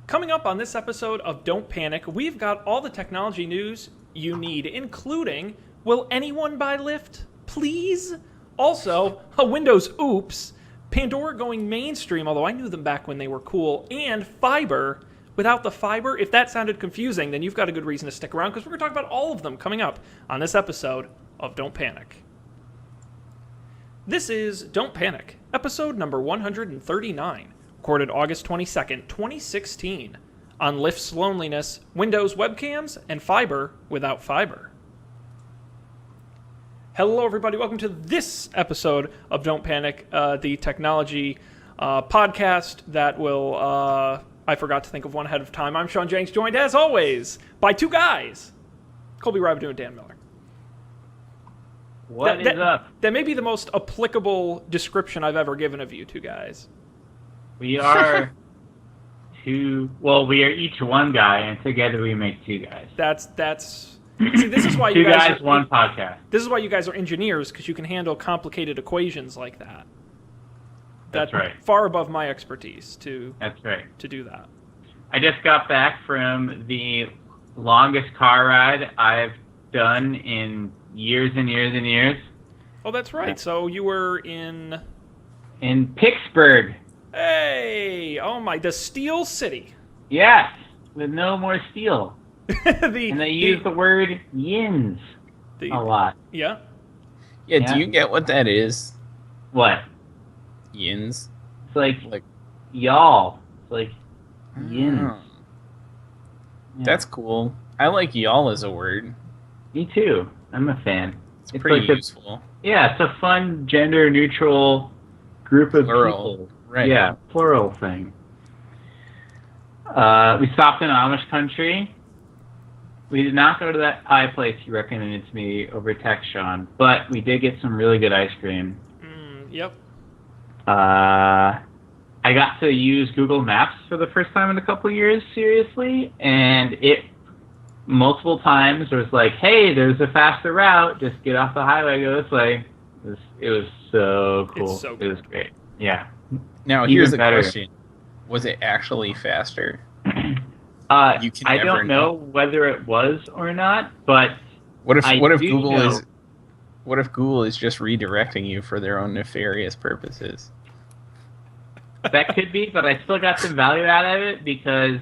Coming up on this episode of Don't Panic, we've got all the technology news you need, including, will anyone buy Lyft? Please? Also, a Windows oops, Pandora going mainstream, although I knew them back when they were cool, and fiber. Without the fiber, if that sounded confusing, then you've got a good reason to stick around, because we're going to talk about all of them coming up on this episode of Don't Panic. This is Don't Panic, episode number 139, recorded August 22nd, 2016, on Lyft's loneliness, Windows webcams, and fiber without fiber. Hello, everybody. Welcome to this episode of Don't Panic, the technology podcast that will... I forgot to think of one ahead of time. I'm Sean Jenks, joined, as always, by two guys. Colby Ryboud and Dan Miller. What is up? That may be the most applicable description I've ever given of you two guys. We are we are each one guy, and together we make two guys. That's. See, this is why you two guys guys, one podcast. This is why you guys are engineers, because you can handle complicated equations like that. That's right. Far above my expertise to do that. I just got back from the longest car ride I've done in years and years and years. Oh, that's right. So you were in Pittsburgh. Hey! Oh my, the Steel City. Yes, with no more steel. And they use the word yins a lot. Yeah. Yeah, do you get what that is? What? Yins? It's like y'all. It's like yins. Oh. Yeah. That's cool. I like y'all as a word. Me too. I'm a fan. It's pretty useful. It's a fun gender-neutral group of people. Right. Yeah, plural thing. We stopped in Amish country. We did not go to that pie place you recommended to me over text, Sean, but we did get some really good ice cream. Yep. I got to use Google Maps for the first time in a couple years, seriously, and it multiple times was like, hey, there's a faster route, just get off the highway, go this way. It was so cool. It's so good. It was great. Yeah. Now, here's the question. Was it actually faster? I don't know whether it was or not, but what if Google is just redirecting you for their own nefarious purposes? That could be, but I still got some value out of it because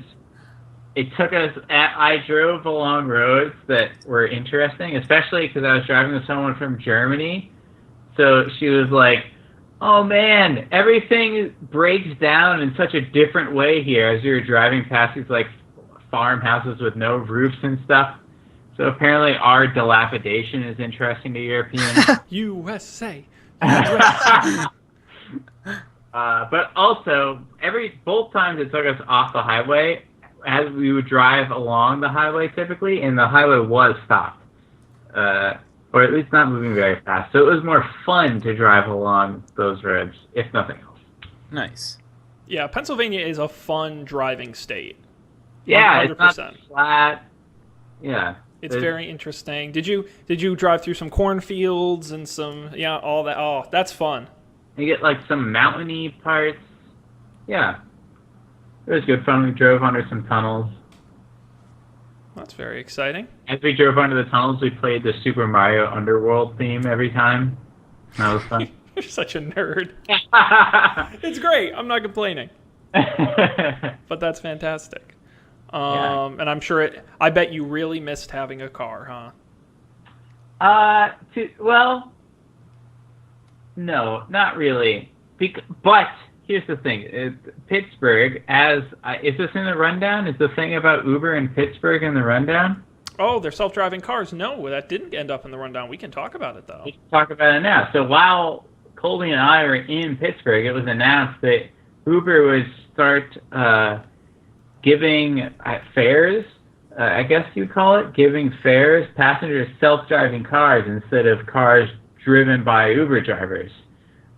it took us. I drove along roads that were interesting, especially because I was driving with someone from Germany. So she was like, "Oh man, everything breaks down in such a different way here." As we were driving past these like farmhouses with no roofs and stuff. So apparently our dilapidation is interesting to Europeans. USA. But also, both times it took us off the highway, as we would drive along the highway typically, and the highway was stopped. Or at least not moving very fast. So it was more fun to drive along those roads, if nothing else. Nice. Yeah, Pennsylvania is a fun driving state. Yeah, 100%. It's not flat. Yeah. It's very interesting. Did you drive through some cornfields and some all that? Oh, that's fun. You get like some mountainy parts. Yeah. It was good fun. We drove under some tunnels. That's very exciting. As we drove under the tunnels, we played the Super Mario Underworld theme every time. That was fun. You're such a nerd. It's great. I'm not complaining. But that's fantastic. And I'm sure I bet you really missed having a car, huh? No, not really. But here's the thing: Pittsburgh, is this in the rundown? Is the thing about Uber in Pittsburgh in the rundown? Oh, they're self-driving cars. No, that didn't end up in the rundown. We can talk about it though. We can talk about it now. So while Colby and I were in Pittsburgh, it was announced that Uber would start giving fares, I guess you'd call it, giving fares, passengers self-driving cars instead of cars driven by Uber drivers.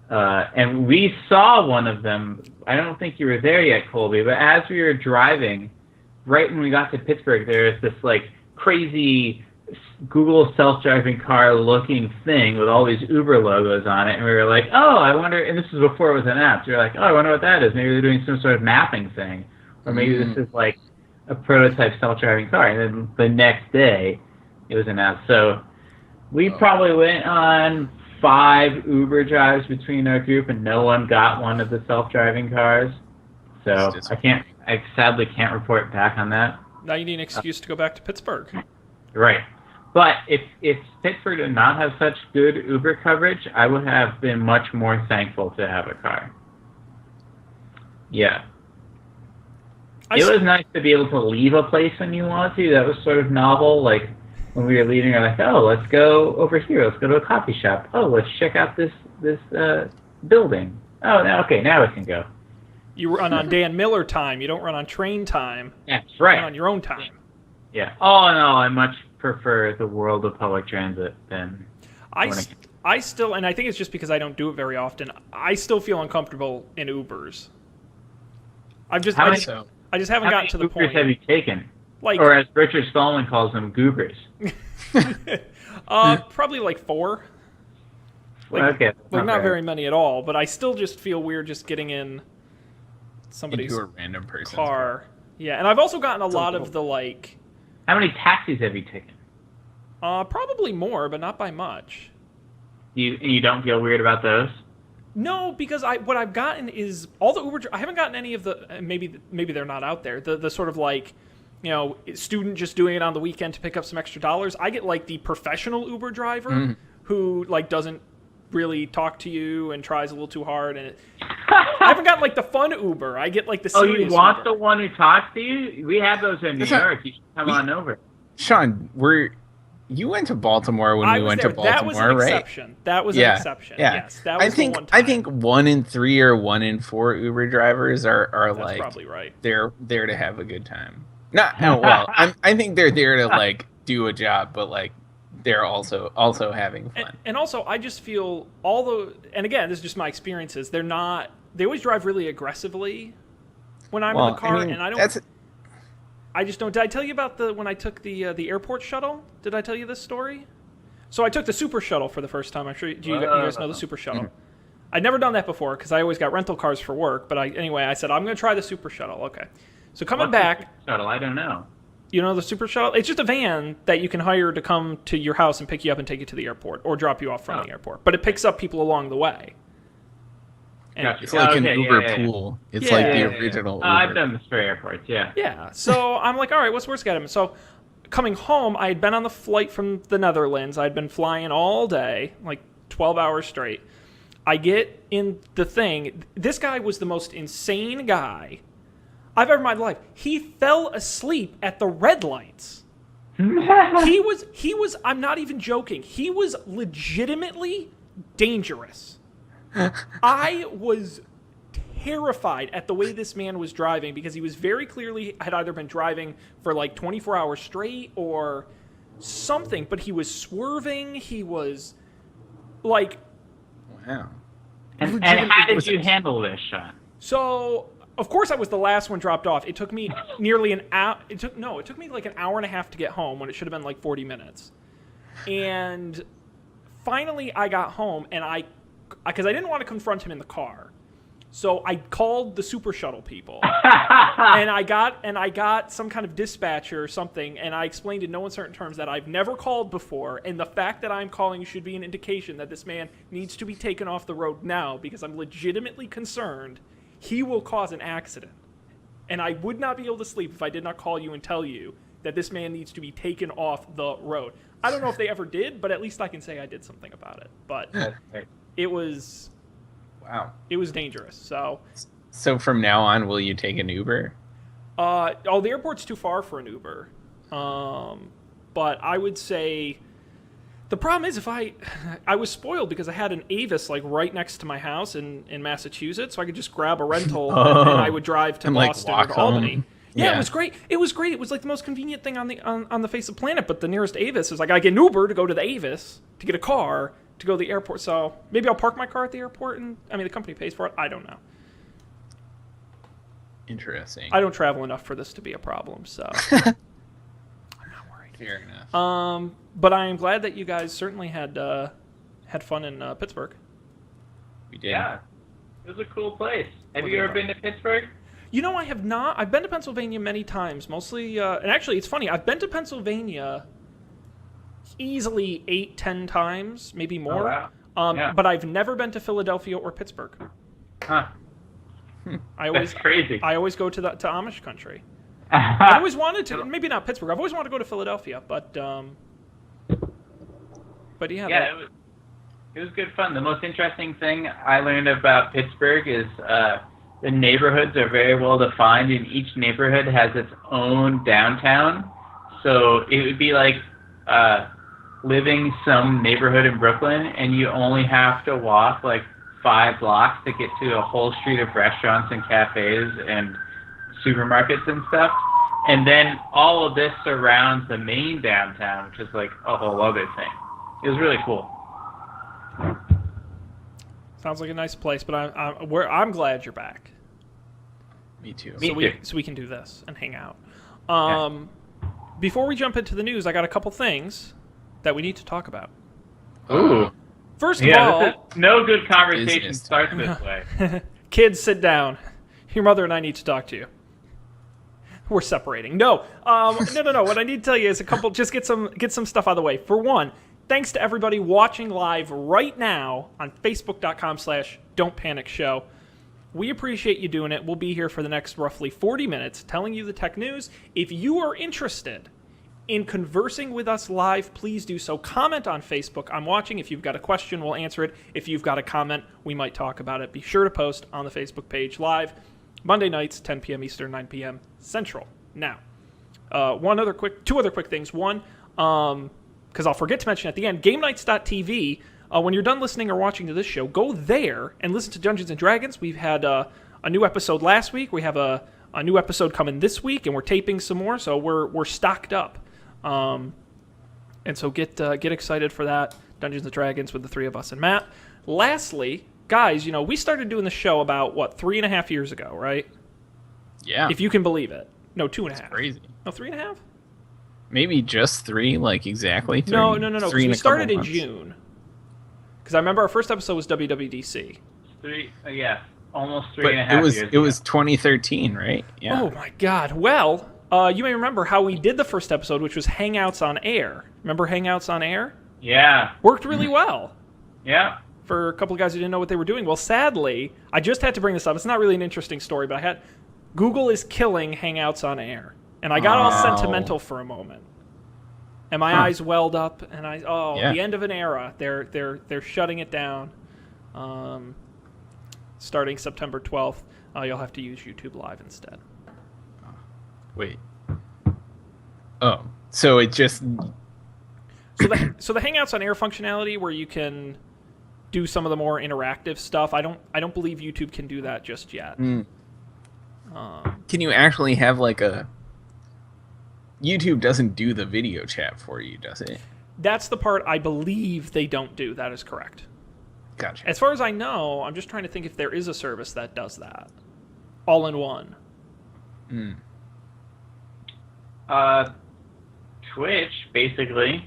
And we saw one of them. I don't think you were there yet, Colby, but as we were driving, right when we got to Pittsburgh, there was this like crazy Google self-driving car looking thing with all these Uber logos on it, and we were like, oh, I wonder, and this was before it was announced, we were like, oh, I wonder what that is. Maybe they're doing some sort of mapping thing. or maybe this is like a prototype self-driving car. And then the next day, it was announced. So we probably went on 5 Uber drives between our group, and no one got one of the self-driving cars. So I sadly can't report back on that. Now you need an excuse to go back to Pittsburgh. Right. But if Pittsburgh did not have such good Uber coverage, I would have been much more thankful to have a car. Yeah. It was nice to be able to leave a place when you wanted to. That was sort of novel. Like, when we were leaving, we were like, oh, let's go over here. Let's go to a coffee shop. Oh, let's check out this building. Oh, now we can go. You run on Dan Miller time. You don't run on train time. That's right. You run on your own time. Yeah. Oh, no, I much prefer the world of public transit than... I still, and I think it's just because I don't do it very often, I still feel uncomfortable in Ubers. I just haven't gotten to the point. How many Ubers have you taken? Like, or as Richard Stallman calls them, goobers. Probably like 4. Okay. Not very many at all, but I still just feel weird just getting in somebody's into a random person's car. Yeah, and I've also gotten a lot of the like... How many taxis have you taken? Probably more, but not by much. You don't feel weird about those? No, because what I've gotten is all the Uber. I haven't gotten any of the. Maybe they're not out there. The sort of like, student just doing it on the weekend to pick up some extra dollars. I get like the professional Uber driver who like doesn't really talk to you and tries a little too hard. And I haven't got like the fun Uber. I get like the serious you want Uber. the one who talks to you? We have those in New York. You should come on over. Sean, you went to Baltimore when we went to Baltimore, that was an exception. Right? That was an exception. Yeah. Yes, that was the one time. I think 1 in 3 or 1 in 4 Uber drivers are That's like probably right. They're there to have a good time. I think they're there to like do a job, but like they're also having fun. And also, I just feel and again, this is just my experiences. They always drive really aggressively when I'm in the car, and I don't. I just don't. Did I tell you about when I took the airport shuttle? Did I tell you this story? So I took the Super Shuttle for the first time. I'm sure you guys know the Super Shuttle. I'd never done that before because I always got rental cars for work. But I said I'm going to try the Super Shuttle. Okay. So coming back. Super Shuttle? I don't know. You know the Super Shuttle? It's just a van that you can hire to come to your house and pick you up and take you to the airport or drop you off from the airport. But it picks up people along the way. It's like an Uber pool. It's like the original Uber. I've done this for airports, yeah. Yeah, so I'm like, all right, what's worse get him? So coming home, I had been on the flight from the Netherlands. I'd been flying all day, like 12 hours straight. I get in the thing. This guy was the most insane guy I've ever met in my life. He fell asleep at the red lights. He was, I'm not even joking, he was legitimately dangerous. I was terrified at the way this man was driving because he was very clearly had either been driving for like 24 hours straight or something, but he was swerving. He was like... Wow. And how did you handle this, Sean? So, of course I was the last one dropped off. It took me nearly an hour. It took me like an hour and a half to get home when it should have been like 40 minutes. And finally I got home and because I didn't want to confront him in the car, so I called the Super Shuttle people, and I got some kind of dispatcher or something, and I explained in no uncertain terms that I've never called before, and the fact that I'm calling should be an indication that this man needs to be taken off the road now because I'm legitimately concerned he will cause an accident, and I would not be able to sleep if I did not call you and tell you that this man needs to be taken off the road. I don't know if they ever did, but at least I can say I did something about it. But it was... Wow. It was dangerous, So from now on, will you take an Uber? The airport's too far for an Uber. But I would say... The problem is I was spoiled because I had an Avis like right next to my house in Massachusetts, so I could just grab a rental and I would drive to Boston or to Albany. Home. Yeah, it was great. It was great. It was like the most convenient thing on the face of the planet. But the nearest Avis is like I get an Uber to go to the Avis to get a car to go to the airport. So maybe I'll park my car at the airport, and the company pays for it. I don't know. Interesting. I don't travel enough for this to be a problem, so I'm not worried. Fair enough. But I am glad that you guys certainly had fun in Pittsburgh. We did. Yeah, it was a cool place. Have you ever been to Pittsburgh? You know, I have not. I've been to Pennsylvania many times, mostly, and actually, it's funny. I've been to Pennsylvania easily 8-10 times, maybe more. Oh, wow. But I've never been to Philadelphia or Pittsburgh. Huh. That's crazy. I always go to Amish country. I always wanted to, maybe not Pittsburgh. I've always wanted to go to Philadelphia, but yeah. Yeah, it was good fun. The most interesting thing I learned about Pittsburgh is the neighborhoods are very well defined, and each neighborhood has its own downtown. So it would be like living some neighborhood in Brooklyn, and you only have to walk like 5 blocks to get to a whole street of restaurants and cafes and supermarkets and stuff. And then all of this surrounds the main downtown, which is like a whole other thing. It was really cool. Sounds like a nice place, but I'm glad you're back. Me too. So we can do this and hang out. Before we jump into the news, I got a couple things that we need to talk about. Ooh. First of all, no good conversation starts this way. Kids, sit down. Your mother and I need to talk to you. We're separating. No. No. What I need to tell you is a couple. Just get some stuff out of the way. For one, thanks to everybody watching live right now on Facebook.com/Don'tPanicShow. We appreciate you doing it. We'll be here for the next roughly 40 minutes telling you the tech news. If you are interested in conversing with us live, please do so. Comment on Facebook. I'm watching. If you've got a question, we'll answer it. If you've got a comment, we might talk about it. Be sure to post on the Facebook page live. Monday nights, 10 p.m. Eastern, 9 p.m. Central. Now, two other quick things. One, because I'll forget to mention at the end, GameNights.tv. When you're done listening or watching to this show, go there and listen to Dungeons & Dragons. We've had a new episode last week. We have a new episode coming this week, and we're taping some more, so we're stocked up. And so get excited for that. Dungeons & Dragons with the three of us and Matt. Lastly, guys, we started doing the show about, 3.5 years ago, right? Yeah. If you can believe it. No, 2.5. That's crazy. No, 3.5? Maybe just 3, like exactly 3. No. 3 We started in June. Because I remember our first episode was WWDC. Almost 3.5 years. It was 2013, right? Yeah. Oh my God. Well, you may remember how we did the first episode, which was Hangouts on Air. Remember Hangouts on Air? Yeah. Worked really well. Yeah. For a couple of guys who didn't know what they were doing. Well, sadly, I just had to bring this up. It's not really an interesting story, but Google is killing Hangouts on Air. And I got all sentimental for a moment. And my eyes welled up, and the end of an era. They're shutting it down. Starting September 12th, you'll have to use YouTube Live instead. Wait. Oh, so it just... So the Hangouts on Air functionality, where you can do some of the more interactive stuff, I don't believe YouTube can do that just yet. Can you actually have like a... YouTube doesn't do the video chat for you, does it? That's the part I believe they don't do. That is correct. Gotcha. As far as I know, I'm just trying to think if there is a service that does that. All in one. Twitch, basically.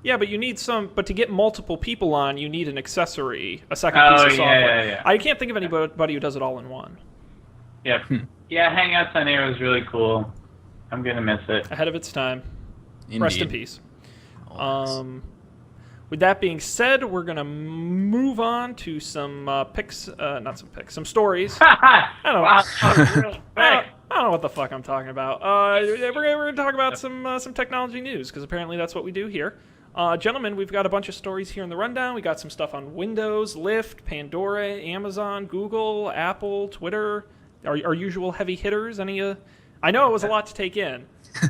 Yeah, but you need but to get multiple people on, you need an accessory, a second piece of software. Yeah. I can't think of anybody who does it all in one. Yeah. Yeah, Hangouts on Air was really cool. I'm going to miss it. Ahead of its time. Indeed. Rest in peace. With that being said, we're going to move on to some some stories. I don't know what the fuck I'm talking about. We're going to talk about some technology news, because apparently that's what we do here. Gentlemen, we've got a bunch of stories here in the rundown. We got some stuff on Windows, Lyft, Pandora, Amazon, Google, Apple, Twitter, our usual heavy hitters. I know it was a lot to take in.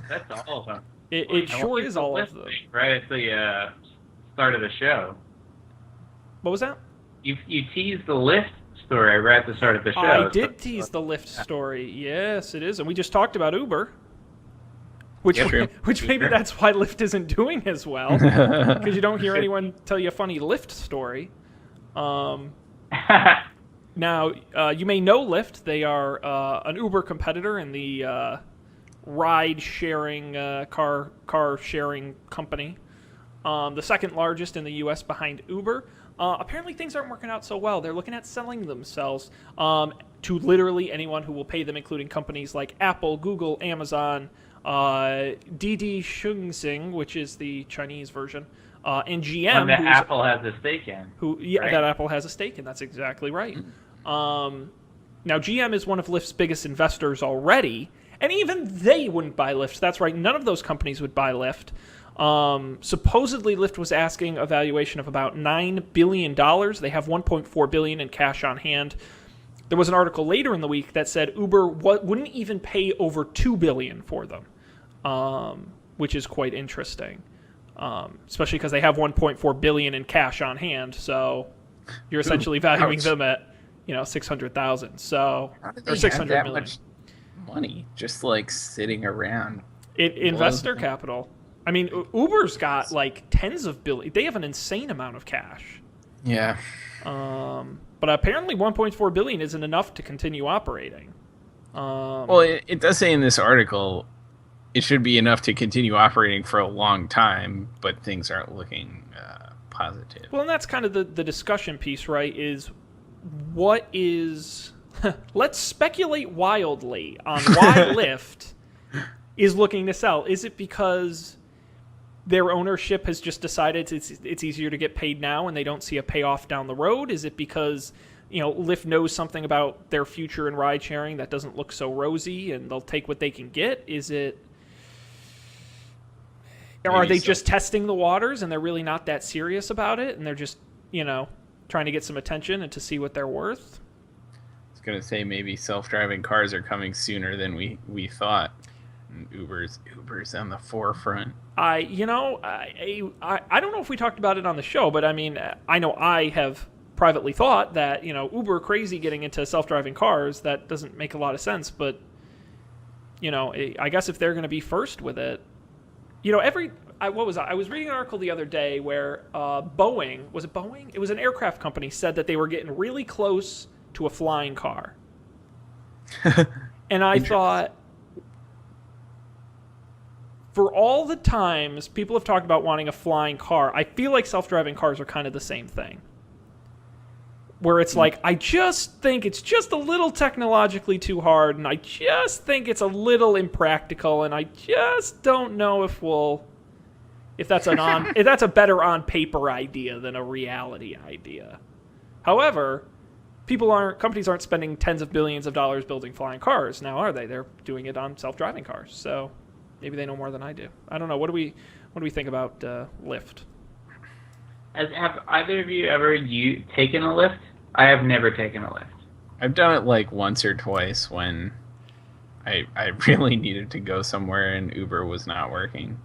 That's all of them. It sure is all of them. Right at the start of the show. What was that? You teased the Lyft story right at the start of the show. I did tease the Lyft story. Yes, it is. And we just talked about Uber. Which maybe that's why Lyft isn't doing as well. Because you don't hear anyone tell you a funny Lyft story. Now, you may know Lyft. They are an Uber competitor in the ride-sharing, car-sharing company. The second largest in the U.S. behind Uber. Apparently things aren't working out so well. They're looking at selling themselves. to literally anyone who will pay them, including companies like Apple, Google, Amazon, Didi Xunxing, which is the Chinese version, and GM. One that Apple has a stake in. Right? That Apple has a stake in. That's exactly right. Now, GM is one of Lyft's biggest investors already, and even they wouldn't buy Lyft. That's right. None of those companies would buy Lyft. Supposedly, Lyft was asking a valuation of about $9 billion. They have $1.4 billion in cash on hand. There was an article later in the week that said Uber wouldn't even pay over $2 billion for them, which is quite interesting, especially because they have $1.4 billion in cash on hand. So you're essentially valuing them at, $600,000. So or $600 million. Much money just like sitting around. Investor capital. I mean, Uber's got like tens of billions. They have an insane amount of cash. Yeah. But apparently 1.4 billion isn't enough to continue operating. Well, it does say in this article it should be enough to continue operating for a long time, but things aren't looking positive. Well, and that's kind of the discussion piece, right? Is what is... Let's speculate wildly on why Lyft is looking to sell. Is it because their ownership has just decided it's easier to get paid now and they don't see a payoff down the road? Is it because, Lyft knows something about their future in ride sharing that doesn't look so rosy and they'll take what they can get? Is it... Are they just testing the waters and they're really not that serious about it and they're just, trying to get some attention and to see what they're worth? I was going to say maybe self-driving cars are coming sooner than we thought. And Uber's on the forefront. I don't know if we talked about it on the show, but I mean, I know I have privately thought that, Uber crazy getting into self-driving cars, that doesn't make a lot of sense. But, I guess if they're going to be first with it, what was I was reading an article the other day where Boeing, was it Boeing? It was an aircraft company, said that they were getting really close to a flying car. And I thought, for all the times people have talked about wanting a flying car, I feel like self-driving cars are kind of the same thing. Where it's like, I just think it's just a little technologically too hard, and I just think it's a little impractical, and I just don't know if that's a better on paper idea than a reality idea. However, companies aren't spending tens of billions of dollars building flying cars now, are they? They're doing it on self-driving cars. So maybe they know more than I do. I don't know. What do we think about Lyft? Have either of you ever taken a Lyft? I have never taken a Lyft. I've done it like once or twice when I really needed to go somewhere and Uber was not working.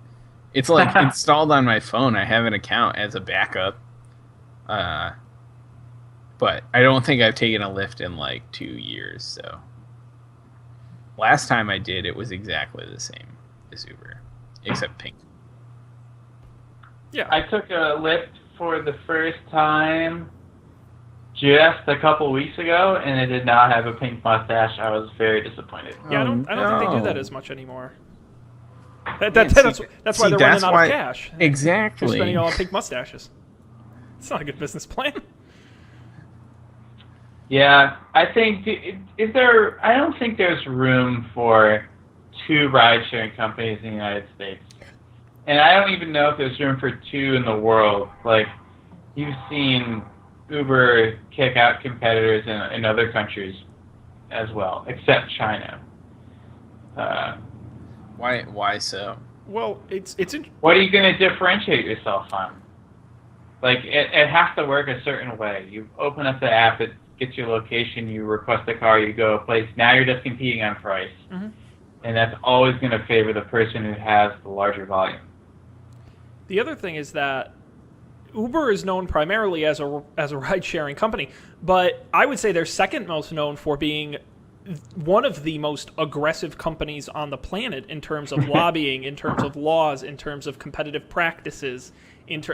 It's like installed on my phone. I have an account as a backup. But I don't think I've taken a Lyft in like 2 years. So last time I did, it was exactly the same as Uber, except pink. Yeah, I took a Lyft for the first time just a couple weeks ago, and it did not have a pink mustache. I was very disappointed. Yeah, I don't think they do that as much anymore. That's why they're running out of cash. Exactly. They're spending all on pink mustaches. It's not a good business plan. Yeah, I think I don't think there's room for 2 ride-sharing companies in the United States. And I don't even know if there's room for 2 in the world. Like, you've seen Uber kick out competitors in other countries as well, except China. Why so? Well, it's what are you going to differentiate yourself on? Like, it has to work a certain way. You open up the app, it gets your location, you request a car, you go a place. Now you're just competing on price. Mm-hmm. And that's always going to favor the person who has the larger volume. The other thing is that Uber is known primarily as a ride-sharing company, but I would say they're second most known for being one of the most aggressive companies on the planet in terms of lobbying, in terms of laws, in terms of competitive practices.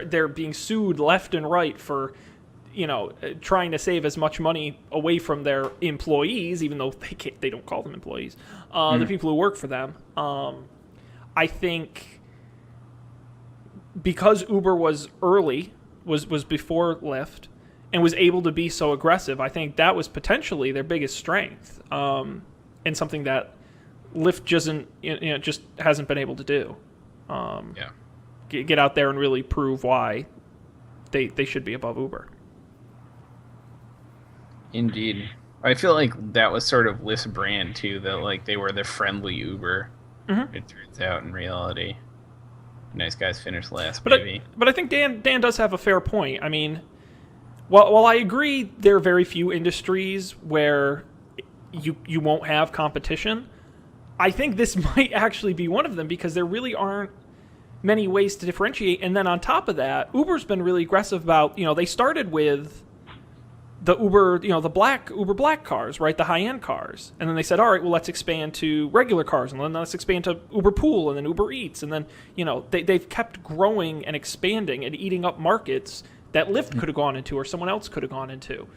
They're being sued left and right for, trying to save as much money away from their employees, even though they don't call them employees, the people who work for them. I think because Uber was early, was before Lyft, and was able to be so aggressive. I think that was potentially their biggest strength, and something that Lyft just hasn't been able to do. Get out there and really prove why they should be above Uber. Indeed. I feel like that was sort of Lyft's brand too, that like they were the friendly Uber. Mm-hmm. It turns out in reality, nice guys finish last, baby. But I think Dan does have a fair point. I mean, while I agree there are very few industries where you won't have competition, I think this might actually be one of them, because there really aren't many ways to differentiate. And then on top of that, Uber's been really aggressive about, they started with the Uber, the Uber Black cars, right? The high-end cars. And then they said, all right, well, let's expand to regular cars. And then let's expand to Uber Pool and then Uber Eats. And then, they've kept growing and expanding and eating up markets that Lyft could have gone into or someone else could have gone into.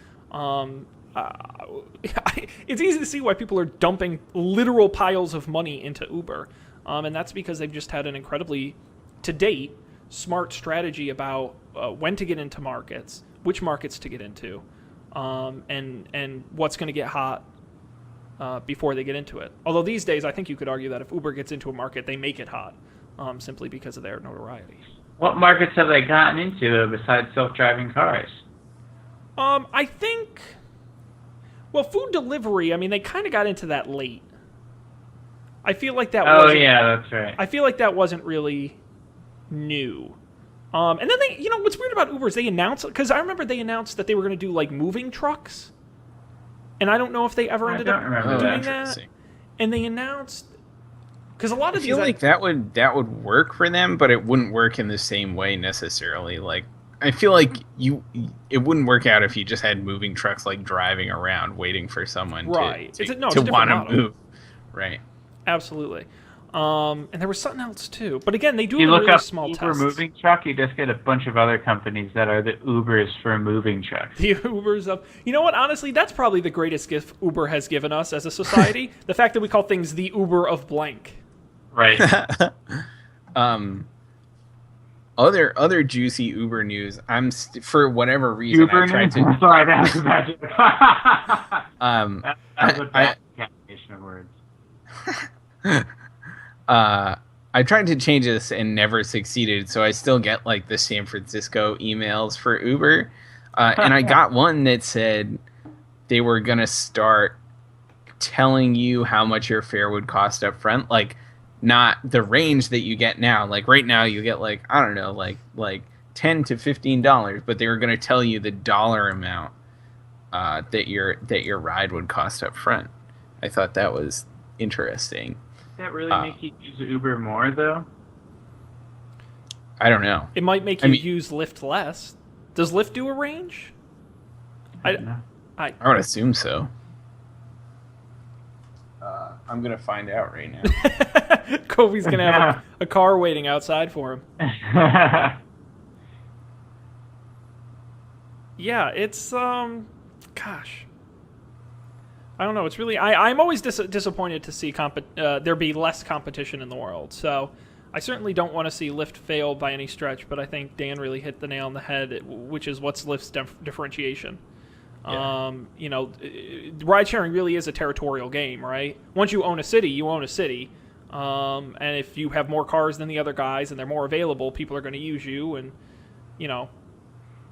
It's easy to see why people are dumping literal piles of money into Uber. And that's because they've just had an incredibly, to date, smart strategy about when to get into markets, which markets to get into, and what's going to get hot before they get into it. Although these days, I think you could argue that if Uber gets into a market, they make it hot, simply because of their notoriety. What markets have they gotten into besides self-driving cars? I think, well, food delivery, I mean, they kind of got into that late. I feel like that wasn't... Oh, yeah, that's right. I feel like that wasn't really new. And then they, what's weird about Uber is they announced, because I remember they announced that they were going to do, like, moving trucks. And I don't know if they ever ended up doing that. And they announced, because a lot of these... I feel like that would work for them, but it wouldn't work in the same way necessarily. Like, I feel like it wouldn't work out if you just had moving trucks, like, driving around waiting for someone to want to move. Right. Absolutely. And there was something else too. But again, they do a really small test. You look up Uber moving truck, you just get a bunch of other companies that are the Ubers for moving trucks. The Ubers of... You know what? Honestly, that's probably the greatest gift Uber has given us as a society. The fact that we call things the Uber of blank. Right. Other juicy Uber news. For whatever reason, Uber I tried news? to... Sorry, that was a bad joke. That was a bad combination of words. I tried to change this and never succeeded, so I still get like the San Francisco emails for Uber, and I got one that said they were gonna start telling you how much your fare would cost up front, like not the range that you get now. Like right now you get like, I don't know, like $10 to $15, but they were gonna tell you the dollar amount that your ride would cost up front. I thought that was interesting. Does that really make you use Uber more, though? I don't know. It might make you use Lyft less. Does Lyft do a range? I would assume so. I'm going to find out right now. Kobe's going to have a car waiting outside for him. Yeah, it's, gosh. I don't know. It's really... I'm always disappointed to see there be less competition in the world. So I certainly don't want to see Lyft fail by any stretch, but I think Dan really hit the nail on the head, which is what's Lyft's differentiation. Yeah. Ride-sharing really is a territorial game, right? Once you own a city, you own a city. And if you have more cars than the other guys and they're more available, people are going to use you. And,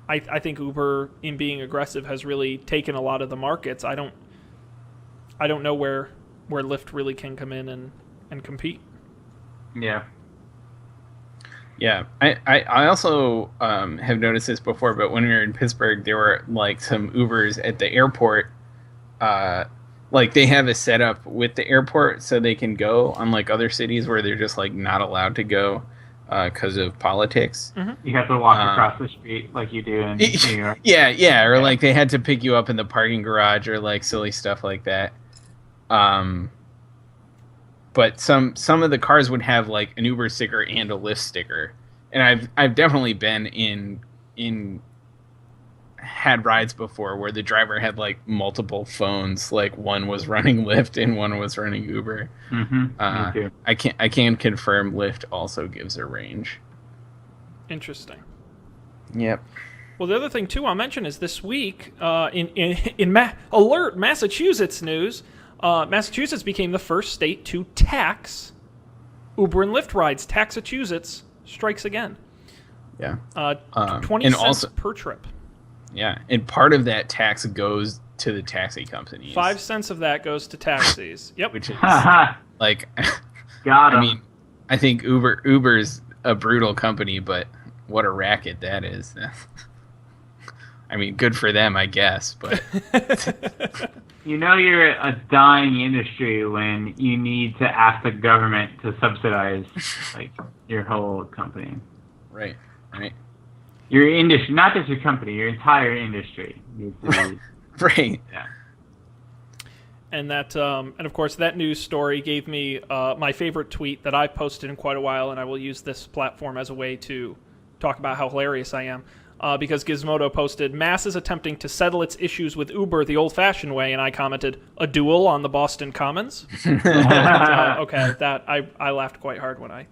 I think Uber, in being aggressive, has really taken a lot of the markets. I don't know where Lyft really can come in and compete. Yeah. Yeah. I also have noticed this before, but when we were in Pittsburgh, there were like some Ubers at the airport. Like they have a setup with the airport so they can go, unlike other cities where they're just like not allowed to go because of politics. Mm-hmm. You have to walk across the street like you do in New York. Yeah. Or like they had to pick you up in the parking garage or like silly stuff like that. But some of the cars would have like an Uber sticker and a Lyft sticker, and I've definitely been had rides before where the driver had like multiple phones, like one was running Lyft and one was running Uber. Mm-hmm. I can confirm Lyft also gives a range. Interesting. Yep. Well, the other thing, too, I'll mention is this week, alert, Massachusetts news, Massachusetts became the first state to tax Uber and Lyft rides. Taxachusetts strikes again. Yeah. 20 and cents also, per trip. Yeah, and part of that tax goes to the taxi companies. 5 cents of that goes to taxis. Yep. Which is like, Got 'em. I mean, I think Uber's a brutal company, but what a racket that is. I mean, good for them, I guess, but You know you're a dying industry when you need to ask the government to subsidize like your whole company. right. Your industry, not just your company, your entire industry needs to be. Right. Yeah. And that, and of course, that news story gave me my favorite tweet that I've posted in quite a while, and I will use this platform as a way to talk about how hilarious I am. Because Gizmodo posted, Mass is attempting to settle its issues with Uber the old-fashioned way, and I commented, a duel on the Boston Commons? Okay, that I laughed quite hard when I...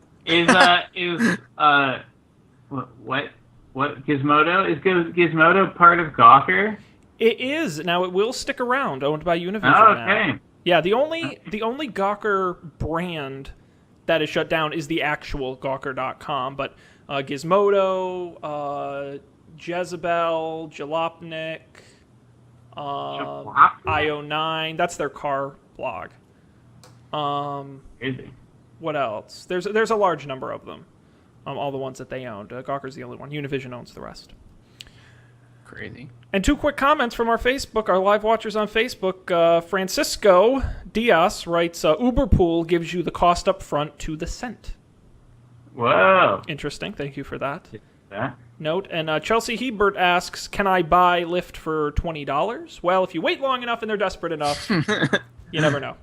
What Gizmodo? Is Gizmodo part of Gawker? It is. Now, it will stick around, owned by Univision Oh, now. okay. Yeah, the only Gawker brand that is shut down is the actual Gawker.com, but Gizmodo, Jezebel, Jalopnik, IO9, that's their car blog. Crazy. What else? There's a large number of them, all the ones that they owned. Gawker's the only one. Univision owns the rest. Crazy. And 2 quick comments from our Facebook, our live watchers on Facebook. Francisco Diaz writes, Uber Pool gives you the cost up front to the cent. Whoa. Interesting. Thank you for that. Yeah. Note. And Chelsea Hebert asks, can I buy Lyft for $20? Well, if you wait long enough and they're desperate enough, you never know.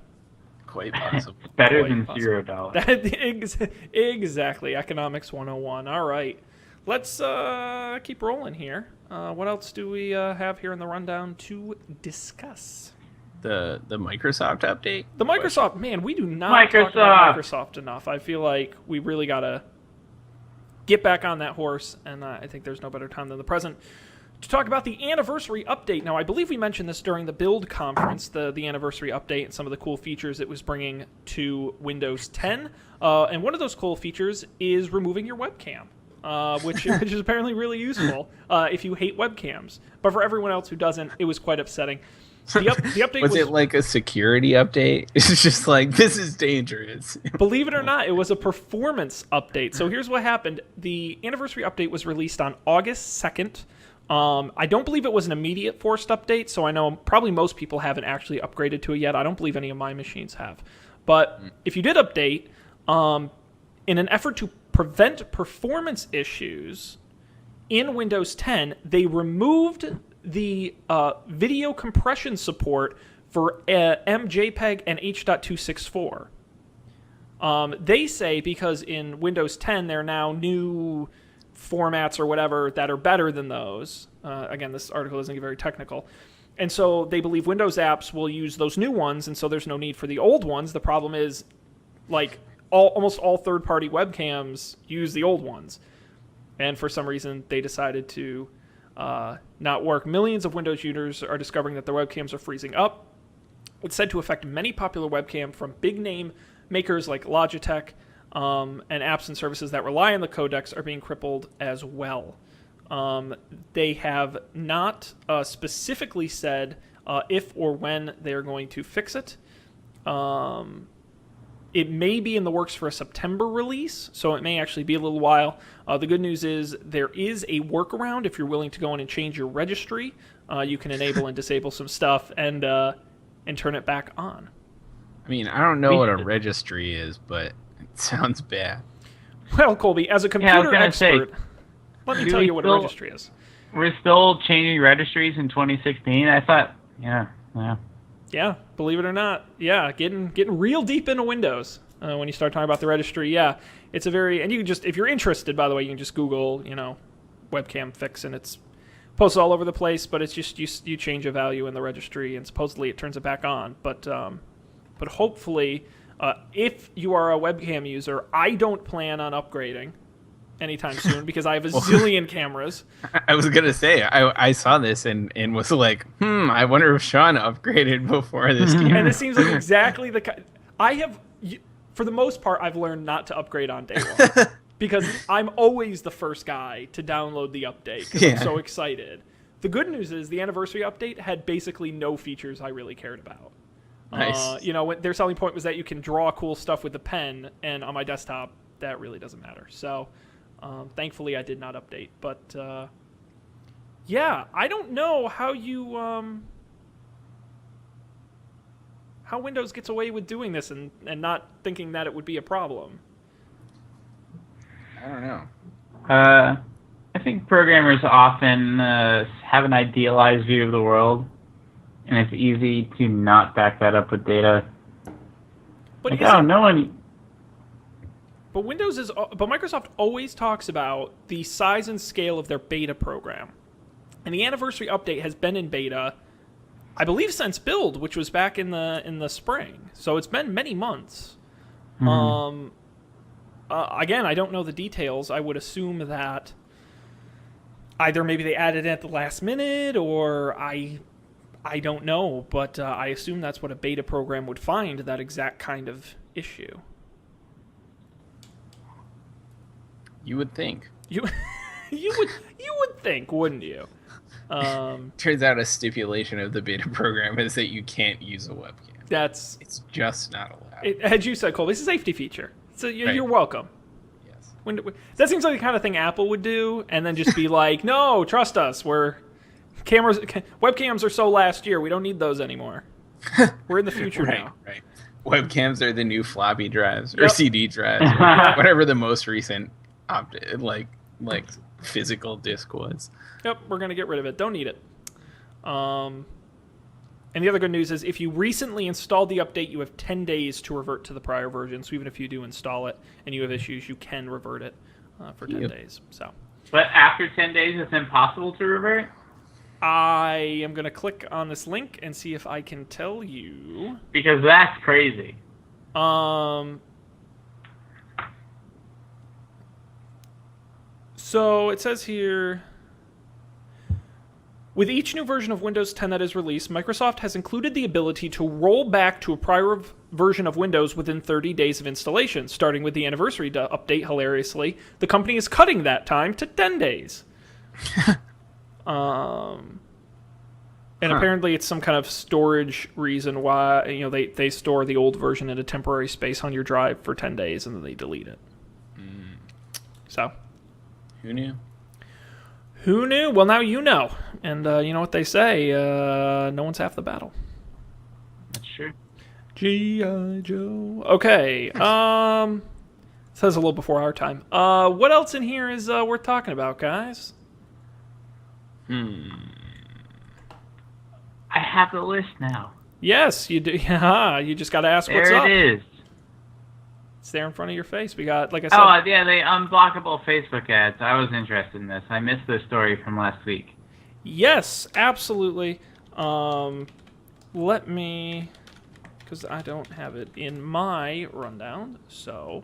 Quite possible. Better Quite than possible. $0. Exactly. Economics 101. All right. Let's keep rolling here. What else do we have here in the rundown to discuss? The Microsoft update? The Microsoft, man, we do not talk about Microsoft enough. I feel like we really got to get back on that horse, and I think there's no better time than the present to talk about the anniversary update. Now, I believe we mentioned this during the Build conference, the anniversary update and some of the cool features it was bringing to Windows 10. And one of those cool features is removing your webcam. Which is apparently really useful if you hate webcams. But for everyone else who doesn't, it was quite upsetting. The update was it like a security update? It's just like, this is dangerous. Believe it or not, it was a performance update. So here's what happened. The anniversary update was released on August 2nd. I don't believe it was an immediate forced update, so I know probably most people haven't actually upgraded to it yet. I don't believe any of my machines have. But if you did update, in an effort to prevent performance issues in Windows 10, they removed the video compression support for MJPEG and H.264. They say because in Windows 10 there are now new formats or whatever that are better than those. Again, this article doesn't get very technical. And so they believe Windows apps will use those new ones, and so there's no need for the old ones. The problem is, like, almost all third-party webcams use the old ones. And for some reason, they decided to not work. Millions of Windows users are discovering that their webcams are freezing up. It's said to affect many popular webcams from big-name makers like Logitech, and apps and services that rely on the codecs are being crippled as well. They have not specifically said if or when they are going to fix it. It may be in the works for a September release, so it may actually be a little while. The good news is there is a workaround. If you're willing to go in and change your registry, you can enable and disable some stuff and turn it back on. I mean, I don't know what a registry is, but it sounds bad. Well, Colby, as a computer expert, let me tell you what a registry is. We're still changing registries in 2016? I thought, yeah. Yeah, believe it or not. Yeah, getting real deep into Windows when you start talking about the registry. Yeah, it's a very... And you can just... If you're interested, by the way, you can just Google, webcam fix, and it's posted all over the place, but it's just you change a value in the registry, and supposedly it turns it back on. But hopefully, if you are a webcam user, I don't plan on upgrading anytime soon because I have a zillion cameras. I was gonna say I saw this and was like, I wonder if Sean upgraded before this came And out. it seems like exactly the I have, for the most part, I've learned not to upgrade on day one because I'm always the first guy to download the update because I'm so excited. The good news is the anniversary update had basically no features I really cared about. Nice. Their selling point was that you can draw cool stuff with the pen, and on my desktop, that really doesn't matter. So, thankfully, I did not update. But, I don't know how how Windows gets away with doing this and not thinking that it would be a problem. I don't know. I think programmers often have an idealized view of the world, and it's easy to not back that up with data. But Like, oh, no one. But Microsoft always talks about the size and scale of their beta program. And the anniversary update has been in beta, I believe, since build, which was back in the spring. So it's been many months. Again, I don't know the details. I would assume that either maybe they added it at the last minute, or I don't know. But I assume that's what a beta program would find, that exact kind of issue. You would think. You would think, wouldn't you? Turns out a stipulation of the beta program is that you can't use a webcam. It's just not allowed. As you said, Cole, it's a safety feature. So you're Right. welcome. Yes. That seems like the kind of thing Apple would do, and then just be like, "No, trust us. Webcams are so last year. We don't need those anymore. We're in the future now." Right. Webcams are the new floppy drives or Yep. CD drives, or whatever the most recent like physical disc was. Yep, we're gonna get rid of it. Don't need it. And the other good news is if you recently installed the update, you have 10 days to revert to the prior version. So even if you do install it and you have issues, you can revert it for 10 days. So. But after 10 days, it's impossible to revert? I am going to click on this link and see if I can tell you. Because that's crazy. So it says here, with each new version of Windows 10 that is released, Microsoft has included the ability to roll back to a prior version of Windows within 30 days of installation. Starting with the anniversary update, hilariously, the company is cutting that time to 10 days. And apparently it's some kind of storage reason why they store the old version in a temporary space on your drive for 10 days and then they delete it. So, who knew? Who knew? Well, now you know. And you know what they say, no one's half the battle. That's true. G.I. Joe. Okay. Says a little before our time. What else in here is worth talking about, guys? I have the list now. Yes, you do. Yeah, you just got to ask what's up. There it is. It's there in front of your face. We got, like I said... Oh, yeah, the unblockable Facebook ads. I was interested in this. I missed this story from last week. Yes, absolutely. Let me... Because I don't have it in my rundown, so...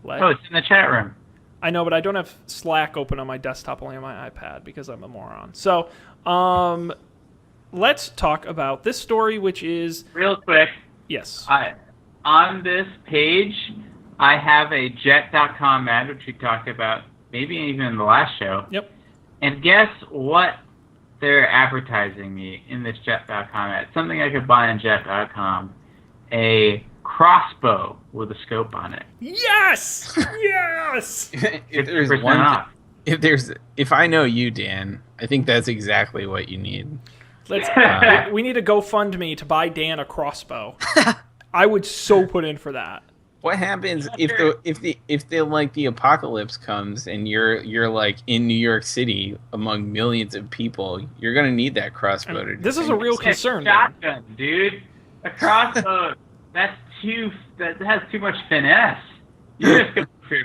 Oh, it's in the chat room. I know, but I don't have Slack open on my desktop, only on my iPad, because I'm a moron. So, let's talk about this story, which is... Real quick. Yes. On this page, I have a jet.com ad, which we talked about maybe even in the last show. Yep. And guess what they're advertising me in this jet.com ad? Something I could buy on jet.com. A crossbow with a scope on it. Yes! Yes! If there's 50% one, off. if I know you, Dan, I think that's exactly what you need. We need a GoFundMe to buy Dan a crossbow. I would so put in for that. What happens if the apocalypse comes and you're like in New York City among millions of people? You're gonna need that crossbow. This is a real concern. Shotgun, dude. A crossbow. that has too much finesse. You just go for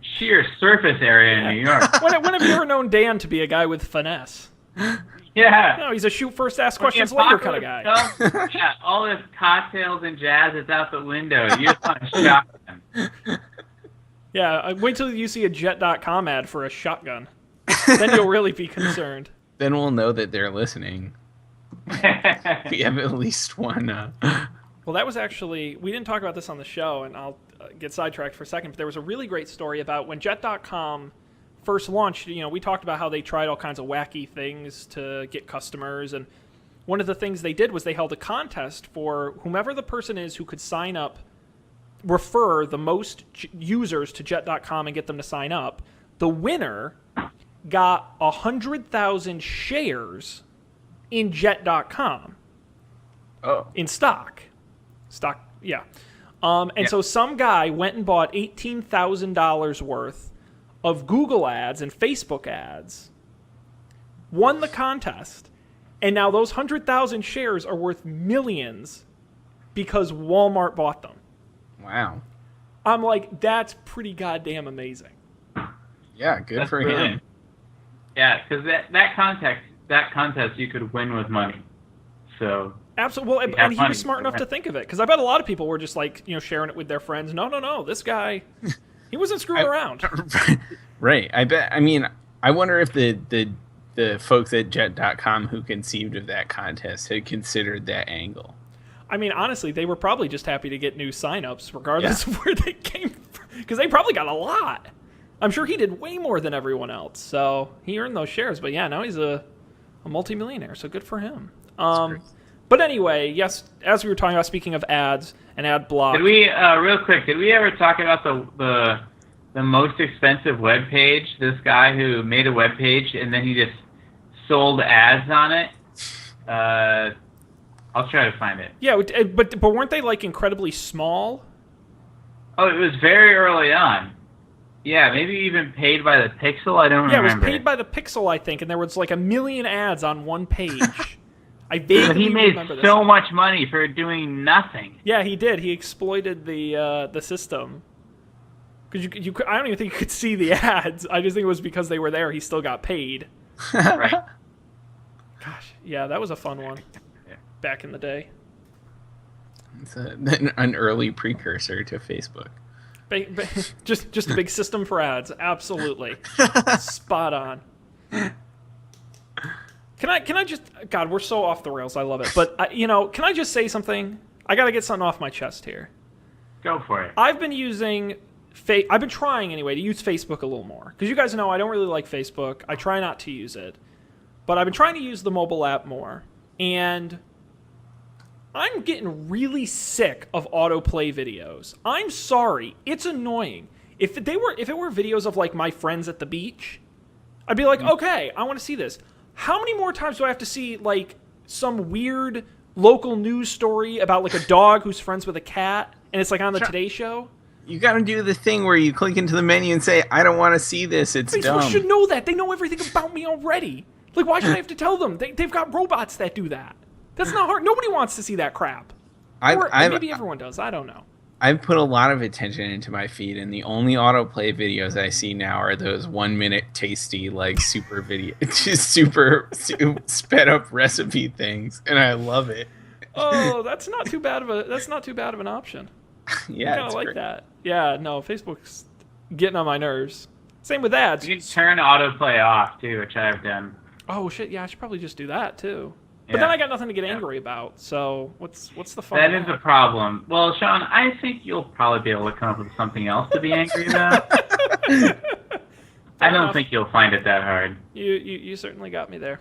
sheer surface area in New York. When have you ever known Dan to be a guy with finesse? Yeah. No, he's a shoot first, ask questions later kind of guy. Yeah, all this cocktails and jazz is out the window. You just want a shotgun. Yeah, wait till you see a Jet.com ad for a shotgun. Then you'll really be concerned. Then we'll know that they're listening. We have at least one. Well, that was actually, we didn't talk about this on the show, and I'll get sidetracked for a second, but there was a really great story about when Jet.com first launched. We talked about how they tried all kinds of wacky things to get customers, and one of the things they did was they held a contest for whomever the person is who could sign up, refer the most users to Jet.com and get them to sign up. The winner got 100,000 shares in Jet.com. Oh. In stock. Yeah. So some guy went and bought $18,000 worth of Google ads and Facebook ads, won the contest, and now those 100,000 shares are worth millions because Walmart bought them. Wow. I'm like, that's pretty goddamn amazing. Yeah, good That's for brilliant. him. Yeah, because that contest you could win with money. So Absolutely. Well, and he was smart enough to think of it, because I bet a lot of people were just like, sharing it with their friends. No, this guy, he wasn't screwing around. Right. I wonder if the folks at Jet.com who conceived of that contest had considered that angle. I mean, honestly, they were probably just happy to get new signups, regardless of where they came from, because they probably got a lot. I'm sure he did way more than everyone else, so he earned those shares. But yeah, now he's a multimillionaire, so good for him. But anyway, yes, as we were talking about, speaking of ads and ad block. Did we real quick? Did we ever talk about the most expensive web page? This guy who made a web page and then he just sold ads on it. I'll try to find it. Yeah, but weren't they like incredibly small? Oh, it was very early on. Yeah, maybe even paid by the pixel. I don't remember. Yeah, it was paid by the pixel, I think, and there was like 1 million ads on one page. I vaguely but he made remember this. so much money for doing nothing. Yeah, he did. He exploited the system. Because I don't even think you could see the ads. I just think it was because they were there. He still got paid. Right. Gosh, yeah, that was a fun one. Back in the day. It's an early precursor to Facebook. Just a big system for ads. Absolutely. Spot on. Can I just... God, we're so off the rails. I love it. But, can I just say something? I got to get something off my chest here. Go for it. I've been using... I've been trying, anyway, to use Facebook a little more. Because you guys know I don't really like Facebook. I try not to use it. But I've been trying to use the mobile app more. And I'm getting really sick of autoplay videos. I'm sorry. It's annoying. If it were videos of, like, my friends at the beach, I'd be like, okay, I want to see this. How many more times do I have to see, like, some weird local news story about, like, a dog who's friends with a cat, and it's, like, on the Today Show? You gotta do the thing where you click into the menu and say, I don't want to see this, it's dumb. People should know that. They know everything about me already. Like, why should I have to tell them? They've got robots that do that. That's not hard. Nobody wants to see that crap. Or maybe everyone does. I don't know. I've put a lot of attention into my feed, and the only autoplay videos I see now are those 1 minute tasty, like, super video, just super sped up recipe things, and I love it. Oh, that's not too bad of an option. Yeah, I kind of like that. Yeah, no, Facebook's getting on my nerves. Same with ads. You can turn autoplay off too, which I've done. Oh shit, yeah, I should probably just do that too. But then I got nothing to get angry about. So what's the fun? That is a problem. Well, Sean, I think you'll probably be able to come up with something else to be angry about. I don't think you'll find it that hard. You certainly got me there.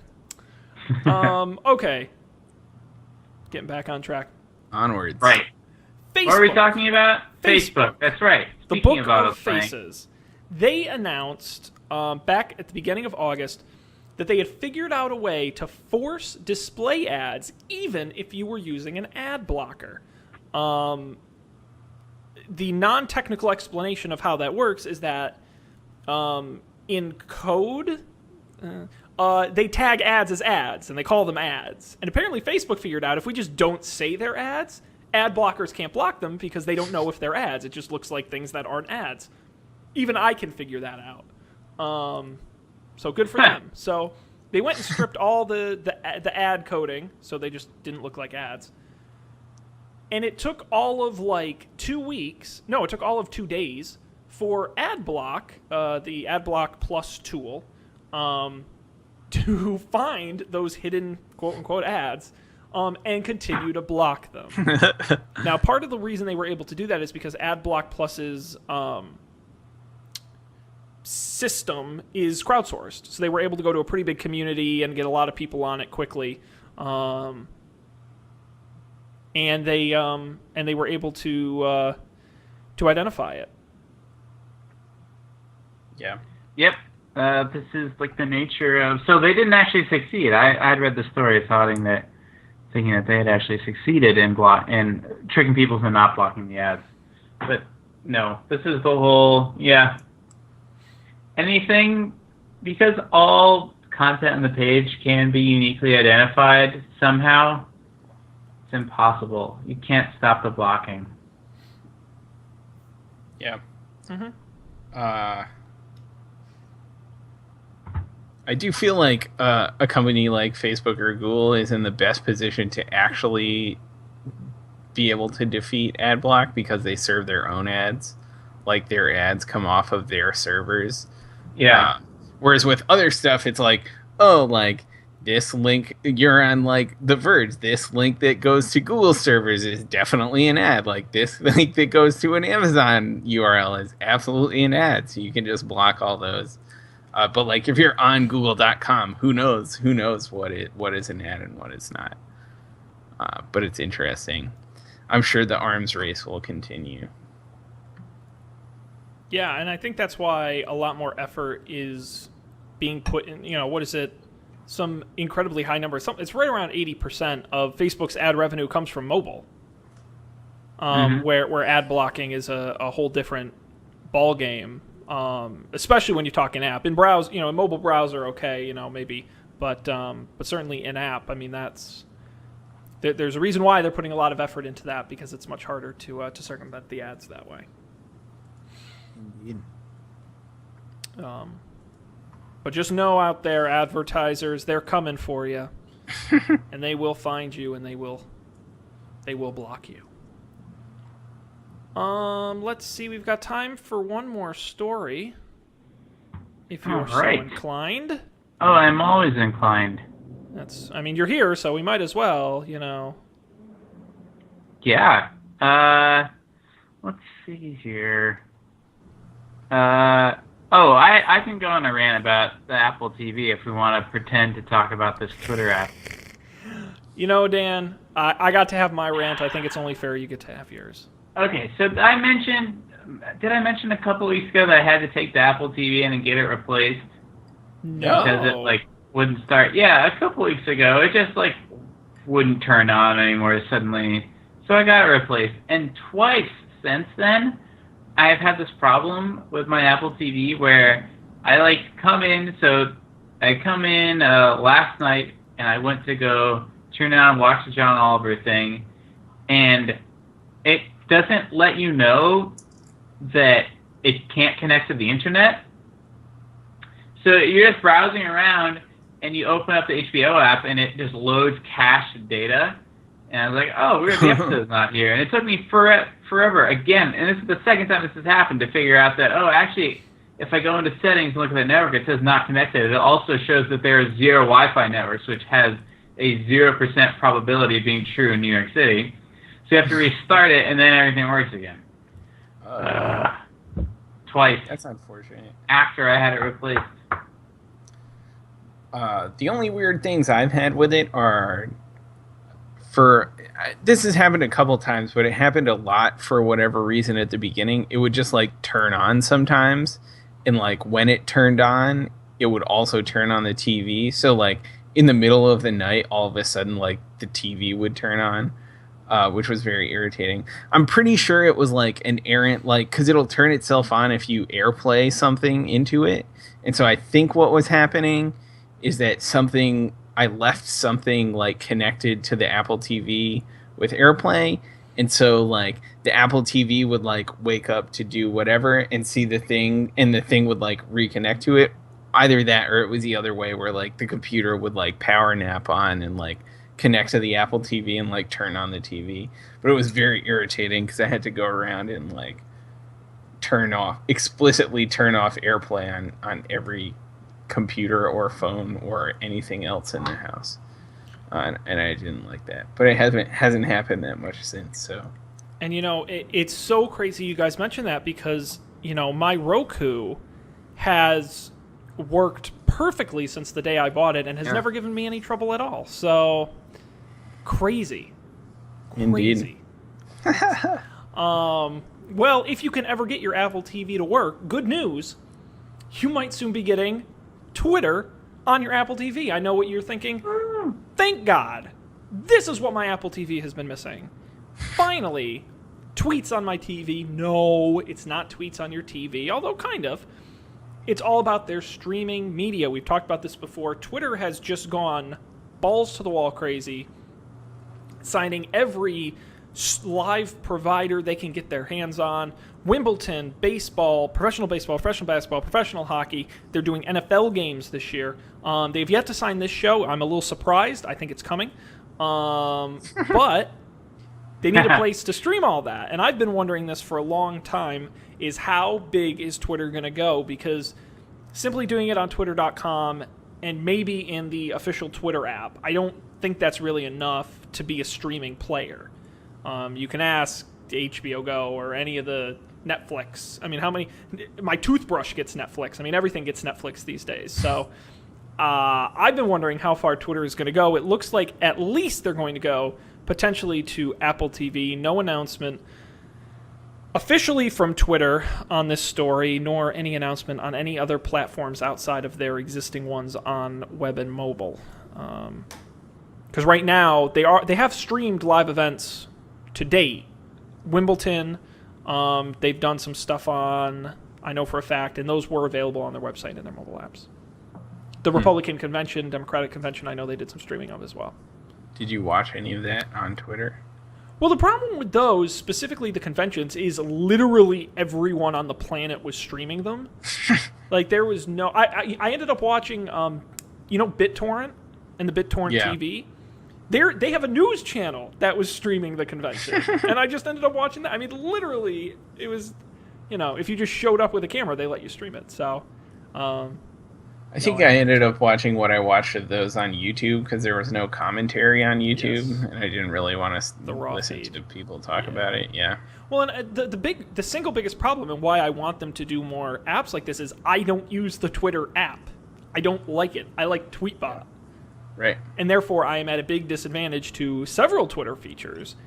Okay. Getting back on track. Onwards. Right. Facebook. What are we talking about? Facebook. That's right. The Speaking Book about of Faces. They announced back at the beginning of August that they had figured out a way to force display ads even if you were using an ad blocker. The non-technical explanation of how that works is that in code, they tag ads as ads, and they call them ads. And apparently Facebook figured out if we just don't say they're ads, ad blockers can't block them because they don't know if they're ads. It just looks like things that aren't ads. Even I can figure that out. So good for them. So they went and stripped all the ad coding, so they just didn't look like ads. And it took all of like 2 weeks. No, it took all of 2 days for AdBlock, the AdBlock Plus tool, to find those hidden quote-unquote ads and continue to block them. Now, part of the reason they were able to do that is because AdBlock Plus's system is crowdsourced. So they were able to go to a pretty big community and get a lot of people on it quickly. And they were able to identify it. Yeah. Yep. This is like the nature of. So they didn't actually succeed. I'd read the story thinking that they had actually succeeded in tricking people into not blocking the ads. But no, this is the whole anything, because all content on the page can be uniquely identified somehow. It's impossible. You can't stop the blocking. Yeah. Mm-hmm. I do feel like a company like Facebook or Google is in the best position to actually be able to defeat AdBlock because they serve their own ads. Like, their ads come off of their servers. Yeah. Whereas with other stuff, it's like, oh, like, this link, you're on, like, The Verge. This link that goes to Google servers is definitely an ad. Like, this link that goes to an Amazon URL is absolutely an ad. So you can just block all those. But like, if you're on Google.com, who knows? Who knows what is an ad and what is not? But it's interesting. I'm sure the arms race will continue. Yeah, and I think that's why a lot more effort is being put in. What is it? Some incredibly high number. It's right around 80% of Facebook's ad revenue comes from mobile, where ad blocking is a whole different ball game. Especially when you talk in app. In browse, in mobile browser, okay, maybe, but certainly in app. I mean, there's a reason why they're putting a lot of effort into that, because it's much harder to circumvent the ads that way. Indeed. But just know out there, advertisers, they're coming for you, and they will find you, and they will block you. Let's see. We've got time for one more story, if you're so inclined. Oh, I'm always inclined. You're here, so we might as well, Yeah. Let's see here. I can go on a rant about the Apple TV if we want to pretend to talk about this Twitter app. Dan, I got to have my rant. I think it's only fair you get to have yours. Okay, so did I mention a couple weeks ago that I had to take the Apple TV in and get it replaced? No. Because it, wouldn't start. Yeah, a couple weeks ago, it just, wouldn't turn on anymore suddenly. So I got it replaced. And twice since then, I've had this problem with my Apple TV where I, come in. So I come in last night, and I went to go turn on and watch the John Oliver thing, and it doesn't let you know that it can't connect to the internet. So you're just browsing around, and you open up the HBO app, and it just loads cached data. And I was like, oh, weird, the episode's not here. And it took me forever, again, and this is the second time this has happened, to figure out that, oh, actually, if I go into settings and look at the network, it says not connected. It also shows that there are 0 Wi-Fi networks, which has a 0% probability of being true in New York City. So you have to restart it, and then everything works again. Twice. That's unfortunate. After I had it replaced. The only weird things I've had with it are this has happened a couple times, but it happened a lot for whatever reason at the beginning. It would just turn on sometimes, and when it turned on, it would also turn on the TV. So in the middle of the night, all of a sudden the TV would turn on. Which was very irritating. I'm pretty sure it was an errant, because it'll turn itself on if you AirPlay something into it. And so I think what was happening is that I left something connected to the Apple TV with AirPlay. And so the Apple TV would wake up to do whatever and see the thing, and the thing would reconnect to it. Either that, or it was the other way where the computer would power nap on and connect to the Apple TV and turn on the TV. But it was very irritating because I had to go around and explicitly turn off AirPlay on every computer or phone or anything else in the house. And I didn't like that. But it hasn't happened that much since, so. And, it's so crazy you guys mentioned that because, my Roku has worked perfectly since the day I bought it and has never given me any trouble at all. So, crazy. Indeed. Well, if you can ever get your Apple TV to work, good news, you might soon be getting Twitter on your Apple TV. I know what you're thinking. Thank God. This is what my Apple TV has been missing. Finally, tweets on my TV. No, it's not tweets on your TV, although kind of. It's all about their streaming media. We've talked about this before. Twitter has just gone balls to the wall crazy, signing every live provider they can get their hands on. Wimbledon, baseball, professional basketball, professional hockey. They're doing NFL games this year. They've yet to sign this show. I'm a little surprised. I think it's coming. But they need a place to stream all that. And I've been wondering this for a long time, is how big is Twitter going to go? Because simply doing it on Twitter.com and maybe in the official Twitter app, I don't think that's really enough to be a streaming player. You can ask HBO Go or any of the Netflix. I mean, how many? My toothbrush gets Netflix. I mean, everything gets Netflix these days. So I've been wondering how far Twitter is going to go. It looks like at least they're going to go potentially to Apple TV. No announcement officially from Twitter on this story, nor any announcement on any other platforms outside of their existing ones on web and mobile. Because right now they have streamed live events to date. Wimbledon, they've done some stuff on, I know for a fact, and those were available on their website and their mobile apps. The Republican convention, Democratic convention, I know they did some streaming of as well. Did you watch any of that on Twitter? Well, the problem with those, specifically the conventions, is literally everyone on the planet was streaming them. Like, there was no... I ended up watching, BitTorrent and the BitTorrent TV. They have a news channel that was streaming the convention. And I just ended up watching that. I mean, literally, it was, if you just showed up with a camera, they let you stream it. So, I think I ended up watching what I watched of those on YouTube because there was no commentary on YouTube, and I didn't really want to listen to people talk about it. Yeah. Well, and the single biggest problem and why I want them to do more apps like this is I don't use the Twitter app. I don't like it. I like Tweetbot. Right. And therefore, I am at a big disadvantage to several Twitter features,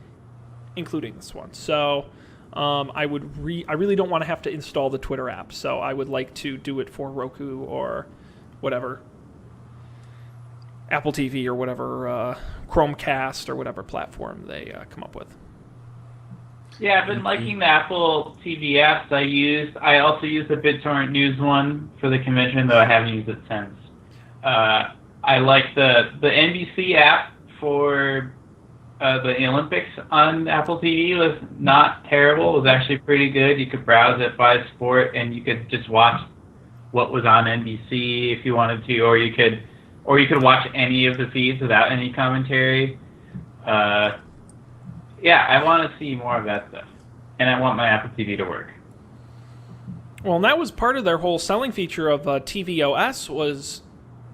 including this one. So, I really don't want to have to install the Twitter app. So, I would like to do it for Roku or whatever, Apple TV or whatever, Chromecast or whatever platform they come up with. Yeah, I've been liking the Apple TV apps. I also use the BitTorrent News one for the convention, though I haven't used it since. I like the NBC app for the Olympics on Apple TV. Was not terrible. It was actually pretty good. You could browse it by sport, and you could just watch what was on NBC if you wanted to, or you could watch any of the feeds without any commentary. I want to see more of that stuff, and I want my Apple TV to work. Well, and that was part of their whole selling feature of tvOS was,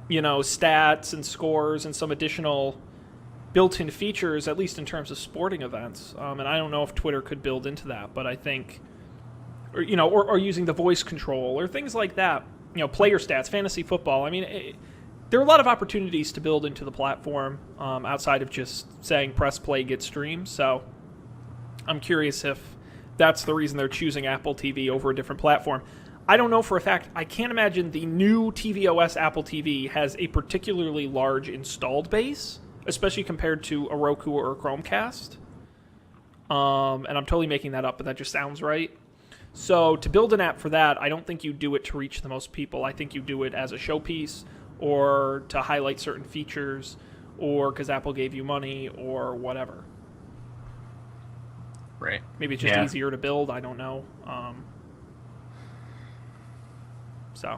stats and scores and some additional built-in features, at least in terms of sporting events. And I don't know if Twitter could build into that, but I think, or using the voice control or things like that, player stats, fantasy football. I mean, there are a lot of opportunities to build into the platform outside of just saying press play, get streamed. So I'm curious if that's the reason they're choosing Apple TV over a different platform. I don't know for a fact. I can't imagine the new tvOS Apple TV has a particularly large installed base, especially compared to a Roku or a Chromecast. And I'm totally making that up, but that just sounds right. So to build an app for that, I don't think you do it to reach the most people. I think you do it as a showpiece or to highlight certain features or because Apple gave you money or whatever. Right. Maybe it's just easier to build. I don't know.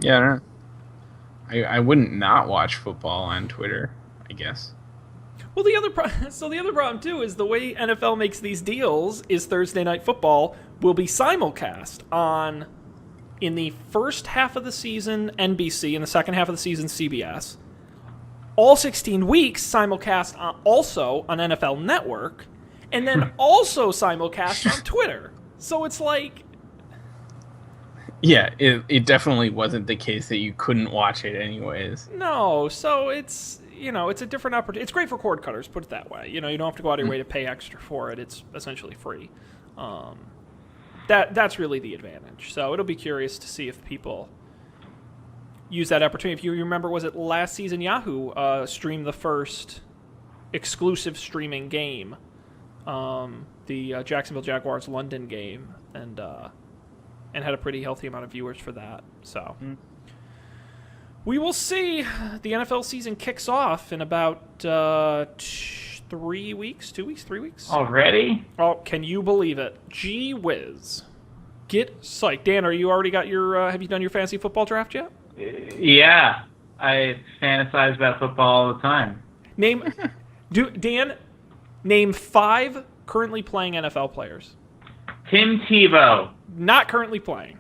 Yeah, I don't know. I wouldn't not watch football on Twitter, I guess. Well, the other problem too is the way NFL makes these deals is Thursday Night Football, will be simulcast on, in the first half of the season, NBC, in the second half of the season, CBS. All 16 weeks simulcast also on NFL Network, and then also simulcast on Twitter. So it's like... Yeah, it definitely wasn't the case that you couldn't watch it anyways. No, so it's, it's a different opportunity. It's great for cord cutters, put it that way. You don't have to go out of your way to pay extra for it. It's essentially free. That's really the advantage. So it'll be curious to see if people use that opportunity. If you remember, was it last season Yahoo streamed the first exclusive streaming game, the Jacksonville Jaguars London game, and had a pretty healthy amount of viewers for that. So we will see. The NFL season kicks off in about 3 weeks, 2 weeks, 3 weeks. Already? Oh, can you believe it? Gee whiz. Get psyched. Dan, have you done your fantasy football draft yet? Yeah. I fantasize about football all the time. Dan, name 5 currently playing NFL players. Tim Tebow. Not currently playing.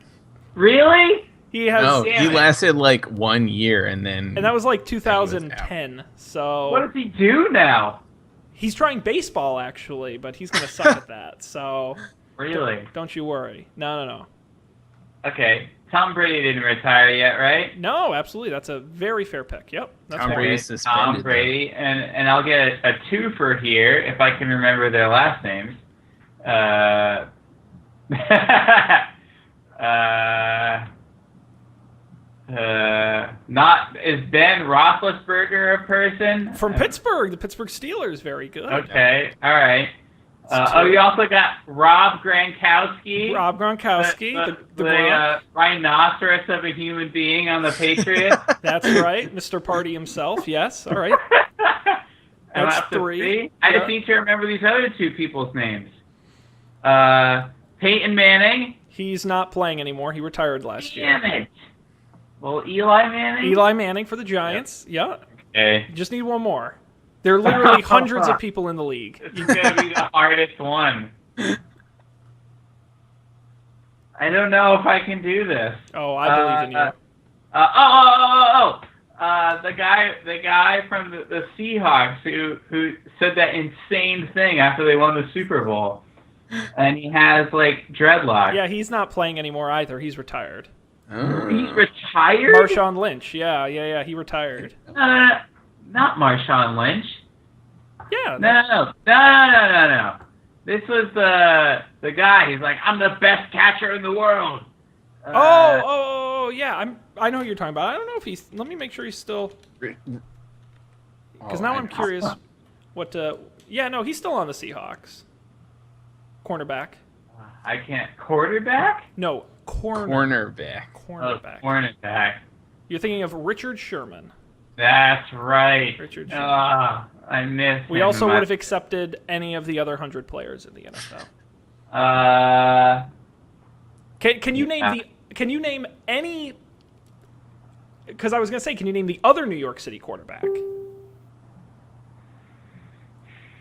Really? He has. No, he lasted like 1 year and that was like 2010. So what does he do now? He's trying baseball actually, but he's going to suck at that. So really, don't you worry. No. Okay, Tom Brady didn't retire yet, right? No, absolutely. That's a very fair pick. Yep. That's Tom right. Brady suspended. Tom Brady, and I'll get a twofer here if I can remember their last names. Is Ben Roethlisberger a person? From Pittsburgh, the Pittsburgh Steelers. Very good. Okay, all right. You also got Rob Gronkowski. Rob Gronkowski, the rhinoceros of a human being on the Patriots. That's right, Mr. Party himself. Yes, all right. That's 3. I just need to remember these other 2 people's names. Peyton Manning. He's not playing anymore. He retired last year. Damn it. Well, Eli Manning? Eli Manning for the Giants. Yep. Yeah. Okay. You just need one more. There are literally hundreds of people in the league. This is going to be the hardest one. I don't know if I can do this. Oh, I believe in you. The guy from the Seahawks who said that insane thing after they won the Super Bowl. And he has, like, dreadlocks. Yeah, he's not playing anymore either. He's retired. He's retired? Marshawn Lynch. Yeah, he retired. Not Marshawn Lynch. Yeah. No. This was the guy. He's like, I'm the best catcher in the world. Yeah. I know who you're talking about. I don't know if he's... Let me make sure he's still... Because now I'm curious what... Yeah, no, he's still on the Seahawks. Cornerback. I can't... Quarterback? No, Cornerback. Cornerback. Cornerback. You're thinking of Richard Sherman. That's right. Richard Sherman. I missed him. We also would have accepted any of the other 100 players in the NFL. Can you name any? Because I was going to say, can you name the other New York City quarterback?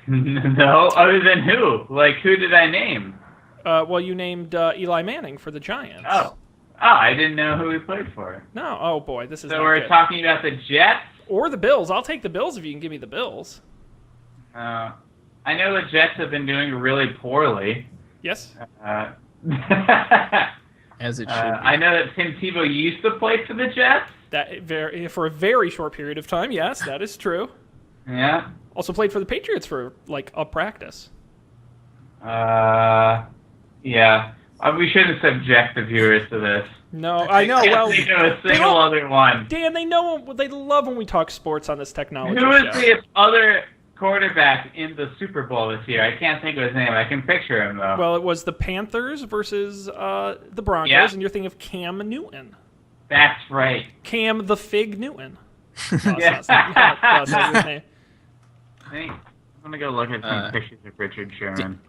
No, other than who? Like, who did I name? Well, you named Eli Manning for the Giants. Oh, I didn't know who he played for. No, oh boy, this is. So not we're good. talking about the Jets or the Bills. I'll take the Bills if you can give me the Bills. I know the Jets have been doing really poorly. Yes. As it should be. I know that Tim Tebow used to play for the Jets. For a very short period of time. Yes, that is true. Yeah. Also played for the Patriots for like a practice. Yeah. We shouldn't subject the viewers to this. No, I know. Well, think of a single other one. Dan, they know. They love when we talk sports on this technology Who is show. the other quarterback in the Super Bowl this year? I can't think of his name. I can picture him though. Well, it was the Panthers versus the Broncos, Yeah. and you're thinking of Cam Newton. That's right. Cam the Fig Newton. Yeah. That's his name. I'm gonna go look at some pictures of Richard Sherman.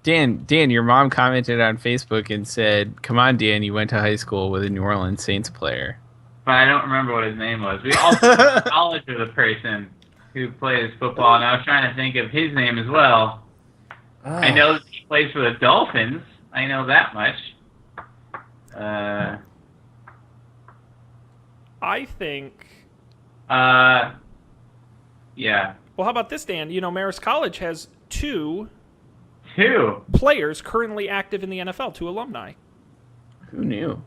Dan, your mom commented on Facebook and said, "Come on, Dan, you went to high school with a New Orleans Saints player." But I don't remember what his name was. We also have knowledge of the person who plays football, and I was trying to think of his name as well. I know that he plays for the Dolphins. I know that much. I think. Yeah. Well, how about this, Dan? You know, Marist College has 2 2. players currently active in the NFL, 2 alumni. Who knew?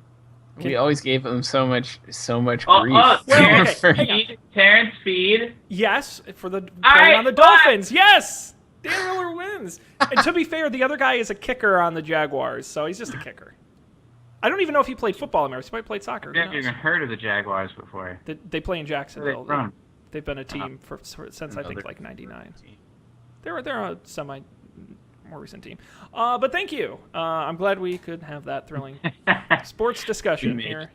We always gave them so much grief. Well, okay, Terrence Speed. Yes, for the playing on the Dolphins. Yes, Dan Miller wins. And to be fair, the other guy is a kicker on the Jaguars, so he's just a kicker. I don't even know if he played football in America. He might have played soccer. I've never even heard of the Jaguars before. They play in Jacksonville. Where are they from? They've been a team since I think like '99. They're a semi more recent team. But thank you. I'm glad we could have that thrilling sports discussion here.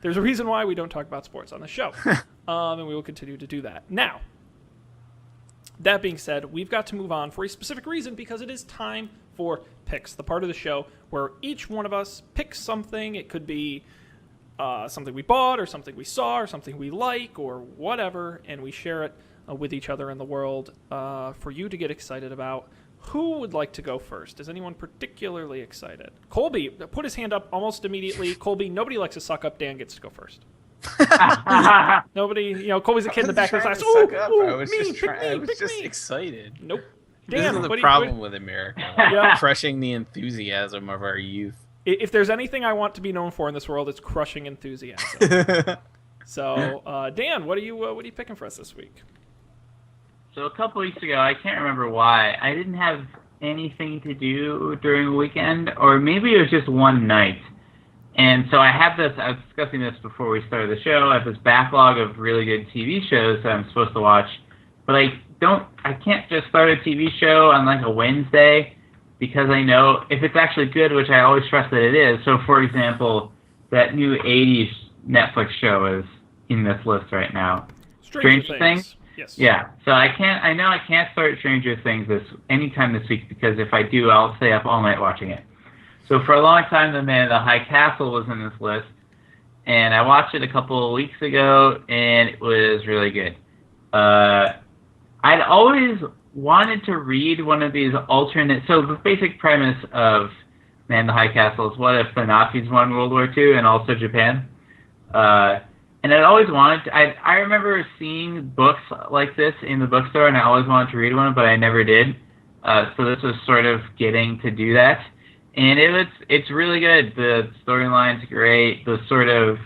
There's a reason why we don't talk about sports on the show, and we will continue to do that. Now, that being said, we've got to move on for a specific reason because it is time for picks, the part of the show where each one of us picks something. It could be something we bought or something we saw or something we like or whatever, and we share it with each other in the world for you to get excited about. Who would like to go first? Is anyone particularly excited? Colby put his hand up almost immediately. Colby, nobody likes to suck up. Dan gets to go first. Nobody, Colby's a kid in the back of the class. I was just excited. Nope. Dan, this is the problem with America. Crushing the enthusiasm of our youth. If there's anything I want to be known for in this world, it's crushing enthusiasm. So, Dan, what are you picking for us this week? So a couple weeks ago, I can't remember why, I didn't have anything to do during the weekend, or maybe it was just one night. And so I was discussing this before we started the show, I have this backlog of really good TV shows that I'm supposed to watch, but I can't just start a TV show on like a Wednesday, because I know if it's actually good, which I always trust that it is. So for example, that new 80s Netflix show is in this list right now. Stranger Things? Yes. Yeah. So I know I can't start Stranger Things anytime this week, because if I do, I'll stay up all night watching it. So for a long time, The Man in the High Castle was in this list, and I watched it a couple of weeks ago, and it was really good. I'd always wanted to read one of these alternate. So the basic premise of Man in the High Castle is, what if the Nazis won World War II and also Japan? And I'd always wanted to, I remember seeing books like this in the bookstore, and I always wanted to read one, but I never did. So this was sort of getting to do that. And it's really good. The storyline's great. The sort of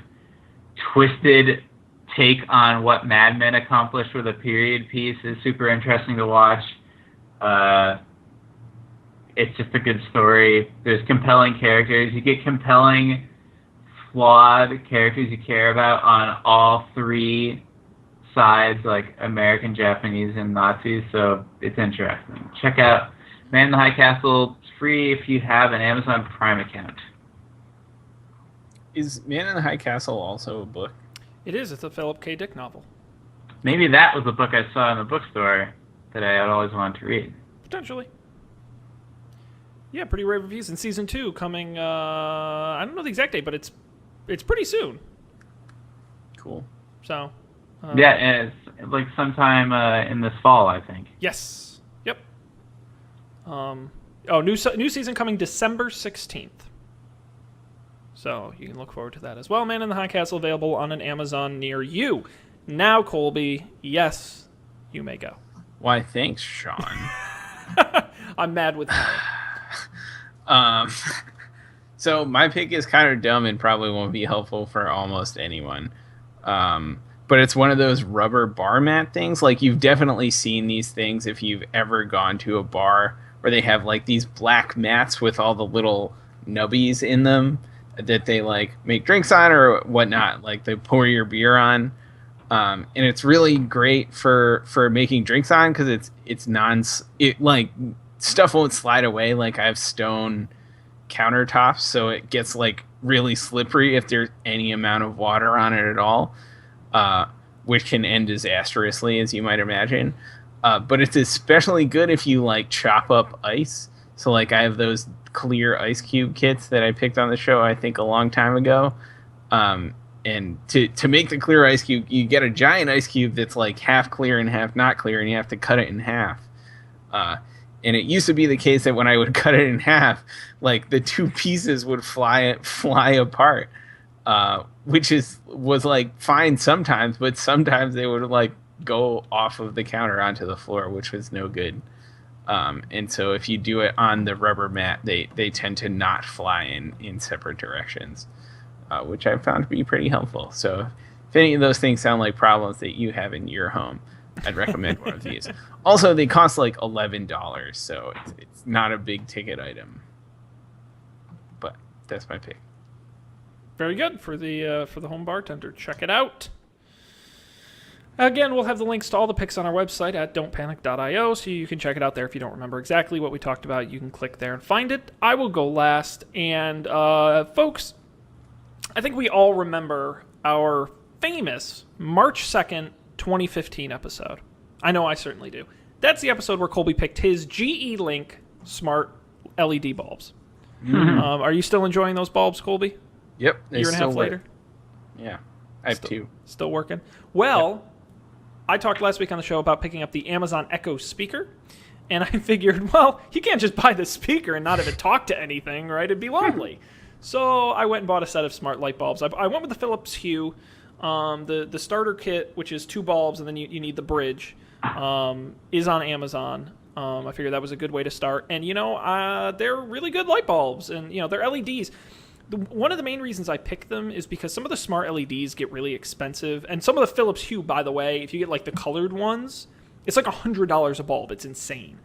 twisted take on what Mad Men accomplished with a period piece is super interesting to watch. It's just a good story. There's compelling characters. You get compelling, flawed characters you care about on all 3 sides, like American, Japanese, and Nazis, so it's interesting. Check out Man in the High Castle. It's free if you have an Amazon Prime account. Is Man in the High Castle also a book? It is. It's a Philip K. Dick novel. Maybe that was the book I saw in the bookstore that I had always wanted to read. Potentially. Yeah, pretty rave reviews. In season 2 coming, I don't know the exact date, but it's pretty soon. Cool. So. Yeah, and it's like sometime in this fall, I think. Yes. Yep. New season coming December 16th. So you can look forward to that as well. Man in the High Castle available on an Amazon near you. Now, Colby, yes, you may go. Why, thanks, Sean. I'm mad with you. So my pick is kind of dumb and probably won't be helpful for almost anyone. But it's one of those rubber bar mat things. Like, you've definitely seen these things if you've ever gone to a bar where they have like these black mats with all the little nubbies in them that they like make drinks on or whatnot. Like, they pour your beer on. And it's really great for making drinks on because it like stuff won't slide away. Like, I have stone countertops, so it gets like really slippery if there's any amount of water on it at all, which can end disastrously, as you might imagine. But it's especially good if you like chop up ice. So like, I have those clear ice cube kits that I picked on the show, I think a long time ago. And to make the clear ice cube, you get a giant ice cube that's like half clear and half not clear, and you have to cut it in half. And it used to be the case that when I would cut it in half, like the two pieces would fly apart, which was like fine sometimes, but sometimes they would like go off of the counter onto the floor, which was no good. And so if you do it on the rubber mat, they tend to not fly in separate directions, which I've found to be pretty helpful. So if any of those things sound like problems that you have in your home, I'd recommend one of these. Also, they cost like $11, so it's not a big ticket item. But that's my pick. Very good for the home bartender. Check it out. Again, we'll have the links to all the picks on our website at don'tpanic.io, so you can check it out there. If you don't remember exactly what we talked about, you can click there and find it. I will go last. And, folks, I think we all remember our famous March 2nd, 2015 episode. I know I certainly do. That's the episode where Colby picked his GE Link smart LED bulbs. Are you still enjoying those bulbs, Colby? Yep. Year and a half later? Yeah. I have two. Still working? Well... I talked last week on the show about picking up the Amazon Echo speaker, and I figured, well, you can't just buy the speaker and not have it talk to anything, right? It'd be lonely. So I went and bought a set of smart light bulbs. I went with the Philips Hue. The starter kit, which is 2 bulbs, and then you need the bridge, is on Amazon. I figured that was a good way to start. And, they're really good light bulbs, and, they're LEDs. One of the main reasons I pick them is because some of the smart LEDs get really expensive. And some of the Philips Hue, by the way, if you get like the colored ones, it's like $100 a bulb. It's insane.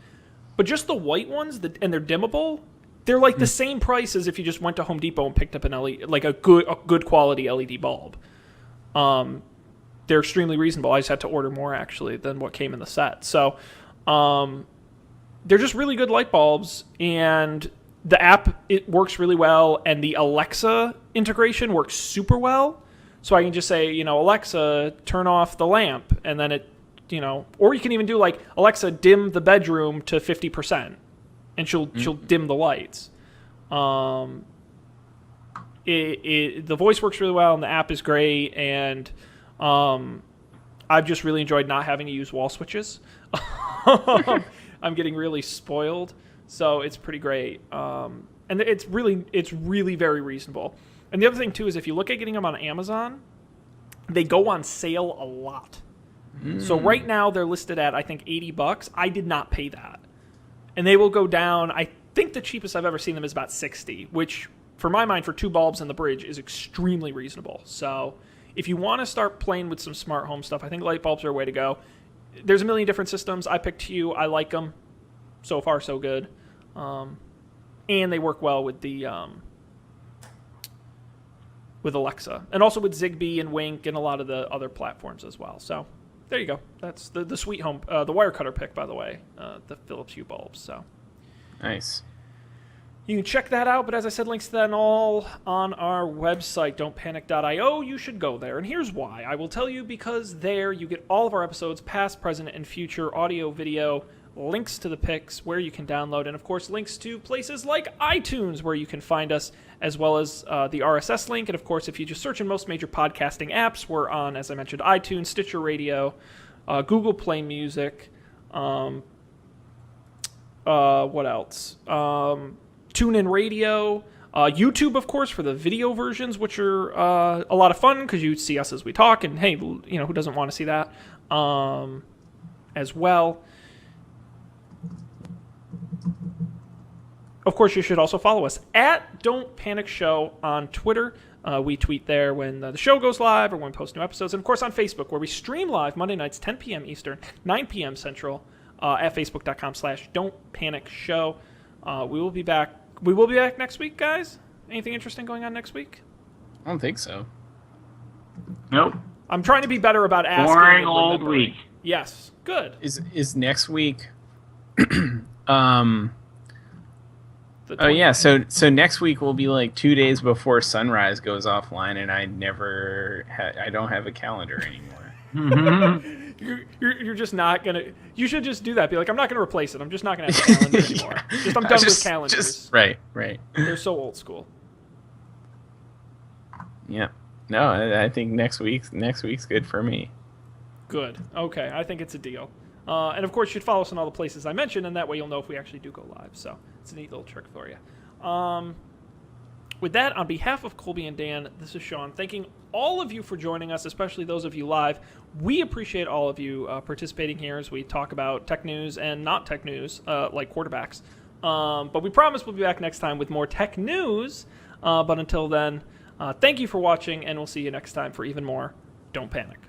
But just the white ones, and they're dimmable, they're like the same price as if you just went to Home Depot and picked up an LED, like a good quality LED bulb. They're extremely reasonable. I just had to order more, actually, than what came in the set. So they're just really good light bulbs, and... the app, it works really well, and the Alexa integration works super well. So I can just say, Alexa, turn off the lamp, and then it, or you can even do like, Alexa, dim the bedroom to 50%, and she'll dim the lights. The voice works really well, and the app is great, and I've just really enjoyed not having to use wall switches. I'm getting really spoiled. So it's pretty great, and it's really very reasonable. And the other thing too is if you look at getting them on Amazon, they go on sale a lot. So right now they're listed at I think $80. I did not pay that, and they will go down. I think the cheapest I've ever seen them is about $60, which for my mind for 2 bulbs and the bridge is extremely reasonable. So if you want to start playing with some smart home stuff, I think light bulbs are a way to go. There's a million different systems. I picked Hue. I like them. So far, so good. And they work well with the with Alexa, and also with Zigbee and Wink and a lot of the other platforms as well. So there you go. That's the Sweet Home, the wire cutter pick, by the way, the Philips Hue bulbs. So nice. You can check that out, but as I said, links to that and all on our website, don'tpanic.io. You should go there, and here's why. I will tell you, because there you get all of our episodes, past, present, and future, audio, video, links to the picks where you can download, and of course links to places like iTunes where you can find us, as well as the RSS link. And of course, if you just search in most major podcasting apps, we're on, as I mentioned, iTunes, Stitcher Radio, Google Play Music, what else? TuneIn Radio, YouTube, of course, for the video versions, which are a lot of fun because you see us as we talk, and hey, who doesn't want to see that as well. Of course, you should also follow us at Don't Panic Show on Twitter. We tweet there when the show goes live or when we post new episodes. And, of course, on Facebook, where we stream live Monday nights, 10 p.m. Eastern, 9 p.m. Central, at facebook.com/don'tpanicshow. We will be back. We will be back next week, guys. Anything interesting going on next week? I don't think so. Nope. I'm trying to be better about asking. Boring old week. Yes. Good. Is next week... Oh yeah, so next week will be like 2 days before sunrise goes offline, and I don't have a calendar anymore. You're just not gonna. You should just do that. Be like, I'm not gonna replace it. I'm just not gonna have a calendar anymore. I'm done with calendars. Right. They're so old school. Yeah. No, I think next week's good for me. Good. Okay, I think it's a deal. And of course, you should follow us in all the places I mentioned, and that way you'll know if we actually do go live. So it's a neat little trick for you. With that, on behalf of Colby and Dan, this is Sean, thanking all of you for joining us, especially those of you live. We appreciate all of you participating here as we talk about tech news and not tech news, like quarterbacks. But we promise we'll be back next time with more tech news. But until then, thank you for watching, and we'll see you next time for even more Don't Panic.